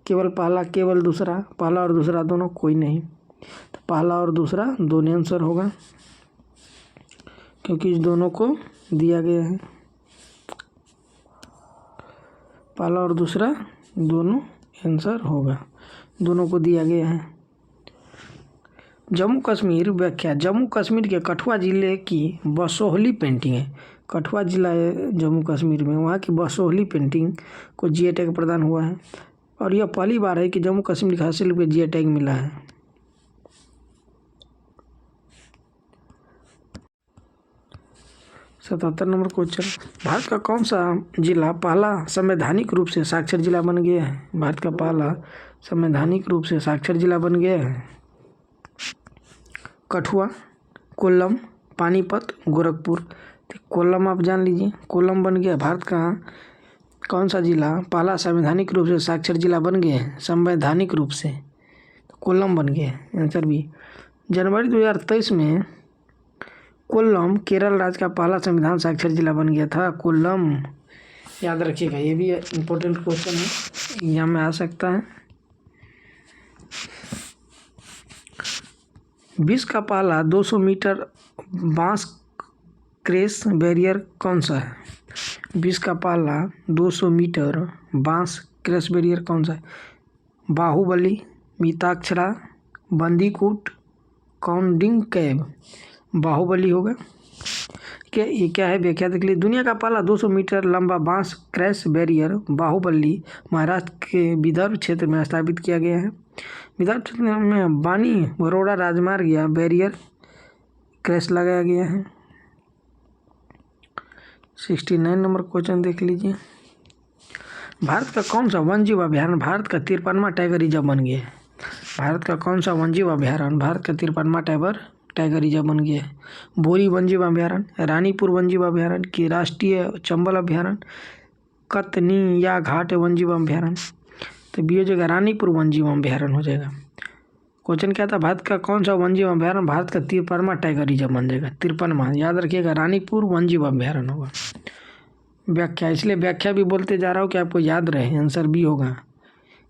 केवल दूसरा, पहला और दूसरा दोनों, कोई नहीं। तो पहला और दूसरा दोनों आंसर होगा, क्योंकि इस दोनों को दिया गया है। पहला और दूसरा दोनों आंसर होगा, दोनों को दिया गया है। जम्मू कश्मीर। व्याख्या, जम्मू कश्मीर के कठुआ जिले की बसोहली पेंटिंग है। कठुआ जिला है जम्मू कश्मीर में, वहाँ की बसोहली पेंटिंग को GI टैग प्रदान हुआ है और यह पहली बार है कि जम्मू कश्मीर का हस्तशिल्प को GI टैग मिला है। 77 नंबर क्वेश्चन, भारत का कौन सा जिला पहला संवैधानिक रूप से साक्षर जिला बन गया है? भारत का पहला संवैधानिक रूप से साक्षर जिला बन गया है। कठुआ, कोल्लम, पानीपत, गोरखपुर। तो कोल्लम आप जान लीजिए, कोल्लम बन गया। भारत का कौन सा जिला पहला संवैधानिक रूप से साक्षर जिला बन गया है? संवैधानिक रूप से तो कोल्लम बन गया। आंसर भी। जनवरी 2023 में कोल्लम केरल राज्य का पहला संविधान साक्षर जिला बन गया था। कोल्लम, याद रखिएगा, ये भी इम्पोर्टेंट क्वेश्चन है, एग्जाम में आ सकता है। विश्व का पहला 200 मीटर बांस क्रेस बैरियर कौन सा है? विश्व का पहला 200 मीटर बांस क्रेस बैरियर कौन सा है? बाहुबली, मिताक्षरा, बंदीकूट, कौंडिंग कैब। बाहुबली होगा। ये क्या है, व्याख्या देख लीजिए। दुनिया का पहला 200 मीटर लंबा बांस क्रैश बैरियर बाहुबली महाराष्ट्र के विदर्भ क्षेत्र में स्थापित किया गया है। विदर्भ क्षेत्र में बानी बड़ौदा राजमार्ग या बैरियर क्रैश लगाया गया है। 69 नंबर क्वेश्चन देख लीजिए। भारत का कौन सा वन्यजीव अभ्यारण्य भारत का 53वां टाइगर रिजर्व बन गया है? भारत का कौन सा वन्यजीव अभ्यारण्य भारत का 53वां टाइगर रिजर्व बन गया है? बोरी वन्यजीव अभ्यारण्य, रानीपुर वन्यजीव अभ्यारण्य की राष्ट्रीय चंबल अभ्यारण्य, कतनी या घाट वन्यजीव अभ्यारण्य? तो बी हो जाएगा रानीपुर वन्यजीव अभ्यारण्य हो जाएगा। क्वेश्चन क्या था, भारत का कौन सा वन्यजीव अभ्यारण्य भारत का 53वां टाइगर रिजर्व बन जाएगा? 53वां, याद रखिएगा रानीपुर वन्यजीव अभ्यारण्य होगा। व्याख्या, इसलिए व्याख्या भी बोलते जा रहा हूँ कि आपको याद रहे, आंसर बी होगा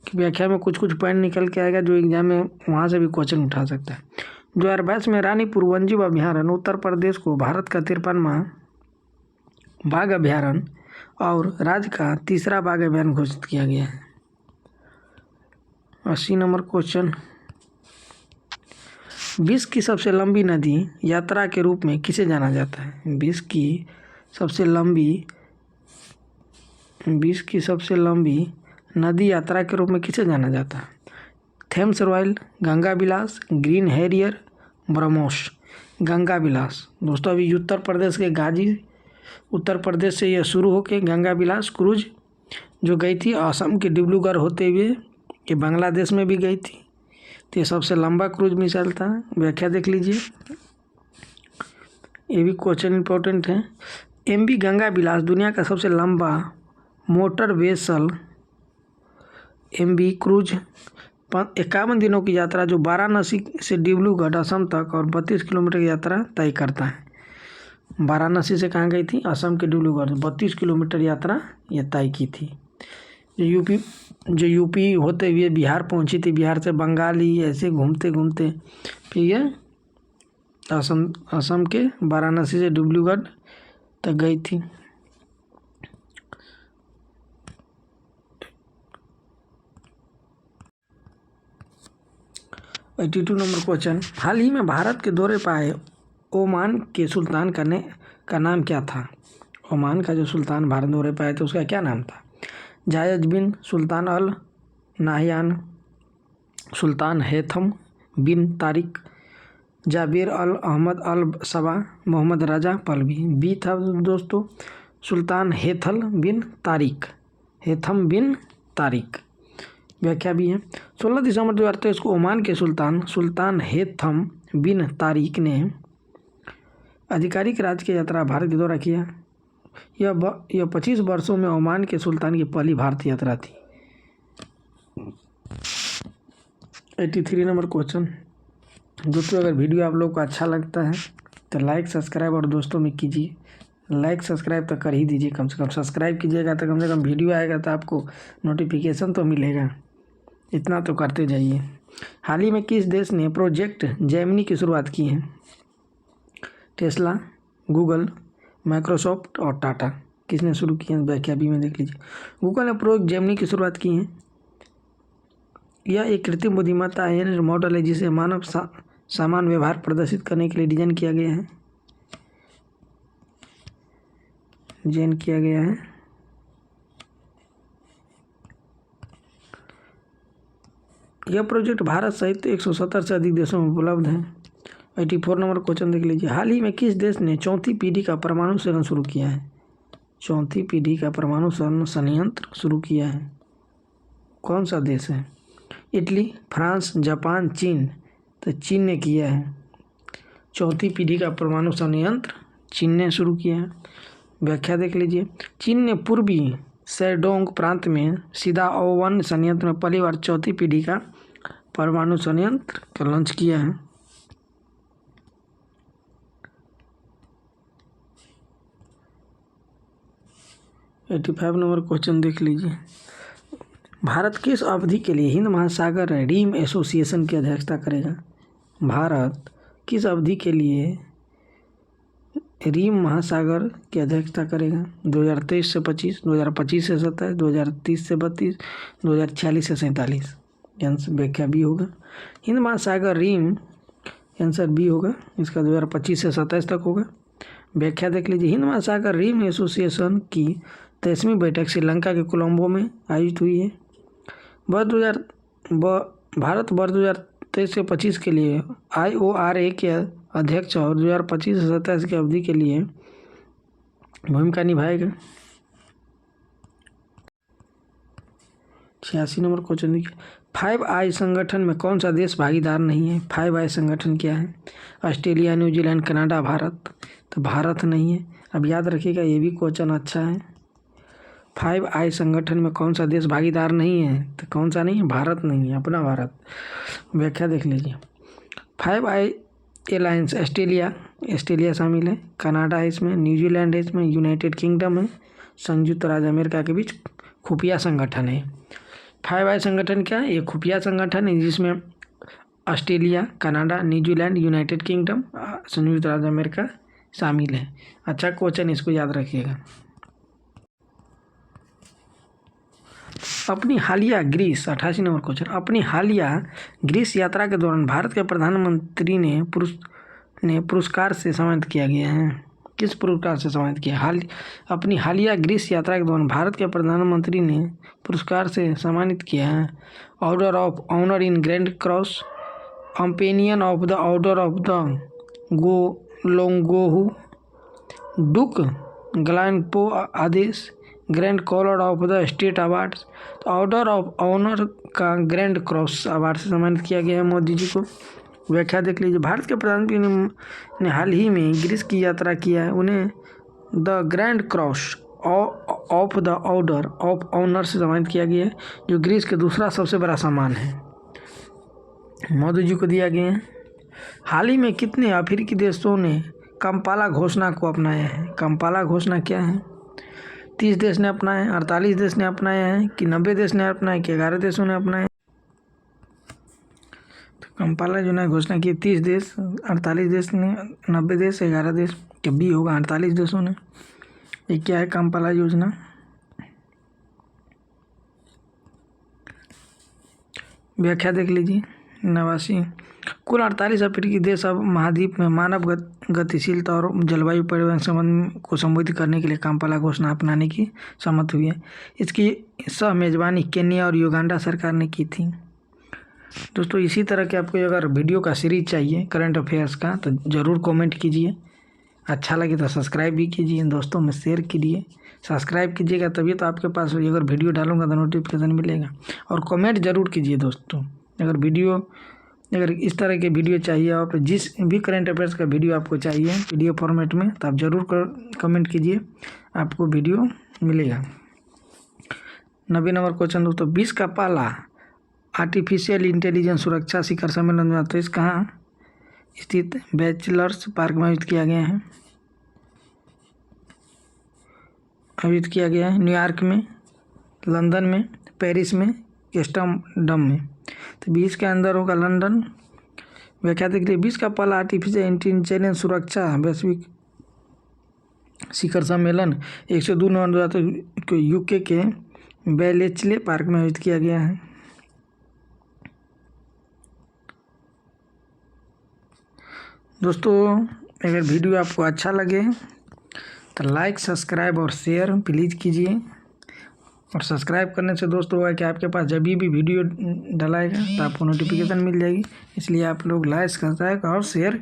कि व्याख्या में कुछ पॉइंट निकल के आएगा जो एग्जाम में वहाँ से भी क्वेश्चन उठा सकता है। 2022 में रानीपुर वन्यजीव अभ्यारण्य उत्तर प्रदेश को भारत का 53वां बाघ अभ्यारण्य और राज्य का तीसरा बाघ अभ्यारण्य घोषित किया गया है। 80 नंबर क्वेश्चन, विश्व की सबसे लंबी नदी यात्रा के रूप में किसे जाना जाता है? विश्व की सबसे लंबी नदी यात्रा के रूप में किसे जाना जाता है? थेम्स रॉयल, गंगा विलास, ग्रीन हैरियर, ब्रह्मोस। गंगा विलास दोस्तों, अभी उत्तर प्रदेश से यह शुरू होकर गंगा विलास क्रूज जो गई थी असम के डिब्रूगढ़ होते हुए ये बांग्लादेश में भी गई थी। तो ये सबसे लंबा क्रूज मिसाइल था। व्याख्या देख लीजिए, ये भी क्वेश्चन इंपॉर्टेंट है। MV गंगा विलास दुनिया का सबसे लंबा मोटर वेसल MV क्रूज 51 दिनों की यात्रा जो वाराणसी से डिब्रूगढ़ असम तक और 32 किलोमीटर की यात्रा तय करता है। वाराणसी से कहाँ गई थी? असम के डिब्रूगढ़, 32 किलोमीटर यात्रा ये तय की थी। जो यूपी होते हुए बिहार पहुंची थी, बिहार से बंगाली ऐसे घूमते घूमते फिर ये असम के वाराणसी से डिब्रूगढ़ तक गई थी। एटी 82 नंबर क्वेश्चन, हाल ही में भारत के दौरे पर आए ओमान के सुल्तान का नाम क्या था? ओमान का जो सुल्तान भारत दौरे पर आए थे उसका क्या नाम था? जायज बिन सुल्तान अल नाहयान, सुल्तान हैथम बिन तारिक, जाबिर अल अहमद अल सबा, मोहम्मद रजा पहलवी। बी था दोस्तों सुल्तान हैथम बिन तारिक। व्याख्या भी है। 16 दिसंबर 2023 को ओमान के सुल्तान हैथम बिन तारिक ने आधिकारिक राज्य की यात्रा भारत का दौरा किया। यह 25 वर्षों में ओमान के सुल्तान की पहली भारतीय यात्रा थी। 83 नंबर क्वेश्चन, दोस्तों अगर वीडियो आप लोग को अच्छा लगता है तो लाइक सब्सक्राइब और दोस्तों में कीजिए। लाइक सब्सक्राइब तो कर ही दीजिए, कम से कम सब्सक्राइब कीजिएगा तो कम से कम वीडियो आएगा तो आपको नोटिफिकेशन तो मिलेगा, इतना तो करते जाइए। हाल ही में किस देश ने प्रोजेक्ट जेमिनी की शुरुआत की है? टेस्ला, गूगल, माइक्रोसॉफ्ट और टाटा। किसने शुरू किया? व्याख्या भी में देख लीजिए। गूगल ने प्रोजेक्ट जेमिनी की शुरुआत की है। यह एक कृत्रिम बुद्धिमत्ता है, मॉडल है जिसे मानव समान व्यवहार प्रदर्शित करने के लिए डिजाइन किया गया है। यह प्रोजेक्ट भारत सहित 170 से अधिक देशों में उपलब्ध है। 84 नंबर क्वेश्चन देख लीजिए। हाल ही में किस देश ने चौथी पीढ़ी का परमाणु संयंत्र शुरू किया है? चौथी पीढ़ी का परमाणु संयंत्र शुरू किया है, कौन सा देश है? इटली, फ्रांस, जापान, चीन। तो चीन ने किया है। चौथी पीढ़ी का परमाणु संयंत्र चीन ने शुरू किया है। व्याख्या देख लीजिए। चीन ने पूर्वी शेडोंग प्रांत में सिदाओवन संयंत्र में पहली बार चौथी पीढ़ी का परमाणु संयंत्र का लॉन्च किया है। एटी 85 नंबर क्वेश्चन देख लीजिए। भारत किस अवधि के लिए हिंद महासागर रिम एसोसिएशन की अध्यक्षता करेगा? भारत किस अवधि के लिए रिम महासागर की अध्यक्षता करेगा? 2023 से 25, 2025 से 27, 2030 से 32, 2046 से 47। आंसर व्याख्या बी होगा। हिंद महासागर रिम आंसर बी होगा, इसका 2025 से 27 तक होगा। व्याख्या देख लीजिए। हिंद महासागर रिम एसोसिएशन की 23वीं बैठक श्रीलंका के कोलंबो में आयोजित हुई है। भारत वर्ष 2023 से 25 के लिए IORA के अध्यक्ष और 2025 से 27 की अवधि के लिए भूमिका निभाएगा। 86 नंबर क्वेश्चन देखिए, 5I संगठन में कौन सा देश भागीदार नहीं है? 5I संगठन क्या है? Australia, New Zealand, Canada, Bharat. तो भारत नहीं है। अब याद रखिएगा, ये भी क्वेश्चन अच्छा है। 5I संगठन में कौन सा देश भागीदार नहीं है? तो कौन सा नहीं है? भारत नहीं है, अपना भारत। व्याख्या देख लीजिए। 5I एलायंस ऑस्ट्रेलिया शामिल है, कनाडा है इसमें, न्यूजीलैंड है इसमें, यूनाइटेड किंगडम है, संयुक्त राज्य अमेरिका के बीच खुफिया संगठन है। 5I संगठन क्या है? ये खुफिया संगठन है जिसमें Australia, Canada, New Zealand, United kingdom, संयुक्त राज्य अमेरिका शामिल है। अच्छा क्वेश्चन, इसको याद रखिएगा। अपनी हालिया ग्रीस 88 नंबर क्वेश्चन, अपनी हालिया ग्रीस यात्रा के दौरान भारत के प्रधानमंत्री ने पुरस्कार से सम्मानित किया गया है। किस पुरस्कार से सम्मानित किया? अपनी हालिया ग्रीस यात्रा के दौरान भारत के प्रधानमंत्री ने पुरस्कार से सम्मानित किया है। Order of honour in grand cross, companion of the order of the Logohu, Druk Gyalpo आदेश, grand collar of the state awards. तो ऑर्डर ऑफ ऑनर का ग्रैंड क्रॉस अवार्ड से सम्मानित किया गया है मोदी जी को। व्याख्या देख लीजिए। भारत के प्रधानमंत्री ने हाल ही में ग्रीस की यात्रा किया है, उन्हें the grand cross of the order of honour से सम्मानित किया गया है, जो ग्रीस के दूसरा सबसे बड़ा सम्मान है, मोदी जी को दिया गया है। हाल ही में कितने अफ्रीकी देशों ने कंपाला घोषणा को अपनाया है? कंपाला घोषणा क्या है? 30 देश ने अपनाया है, 48 देश ने अपनाया है, कि 90 देश ने अपनाया, कि 11 देशों ने अपनाया? तो कंपाला जो है घोषणा की 30 देश, 48 देश ने, 90 देश, 11 देश, जब भी होगा 48 देशों ने। ये क्या है कंपाला योजना? व्याख्या देख लीजिए। 89 कुल 48 अफ्रीकी देश अब महाद्वीप में मानव गतिशीलता और जलवायु परिवर्तन संबंध को संबोधित करने के लिए कंपाला घोषणा अपनाने की सहमत हुई है। इसकी सह मेजबानी केन्या और युगांडा सरकार ने की थी। दोस्तों, इसी तरह के आपको अगर वीडियो का सीरीज चाहिए करंट अफेयर्स का, तो ज़रूर कमेंट कीजिए। अच्छा लगे तो सब्सक्राइब भी कीजिए, दोस्तों में शेयर कीजिए। सब्सक्राइब कीजिएगा तभी तो आपके पास अगर वीडियो डालूंगा तो नोटिफिकेशन मिलेगा। और कमेंट ज़रूर कीजिए दोस्तों। अगर इस तरह के वीडियो चाहिए, आप जिस भी करंट अफेयर्स का वीडियो आपको चाहिए वीडियो फॉर्मेट में, तो आप ज़रूर कमेंट कीजिए, आपको वीडियो मिलेगा। 90 नंबर क्वेश्चन दोस्तों, 20 का पहला आर्टिफिशियल इंटेलिजेंस सुरक्षा शिखर सम्मेलन 2023 कहाँ स्थित? बैचलर्स पार्क में आयोजित किया गया है। न्यूयॉर्क में, लंदन में, पेरिस में, एम्स्टर्डम में। तो 20 के अंदर होगा लंदन। व्याख्या देख लीजिए। 20 का पहला आर्टिफिशियल इंटेलिजेंस सुरक्षा वैश्विक शिखर सम्मेलन 102 नवंबर को यूके के बैलेचले पार्क में आयोजित किया गया है। दोस्तों, अगर वीडियो आपको अच्छा लगे तो लाइक, सब्सक्राइब और शेयर प्लीज़ कीजिए। और सब्सक्राइब करने से दोस्तों हुआ कि आपके पास जब भी वीडियो डलाएगा तो आपको नोटिफिकेशन मिल जाएगी। इसलिए आप लोग लाइक, सब्सक्राइब और शेयर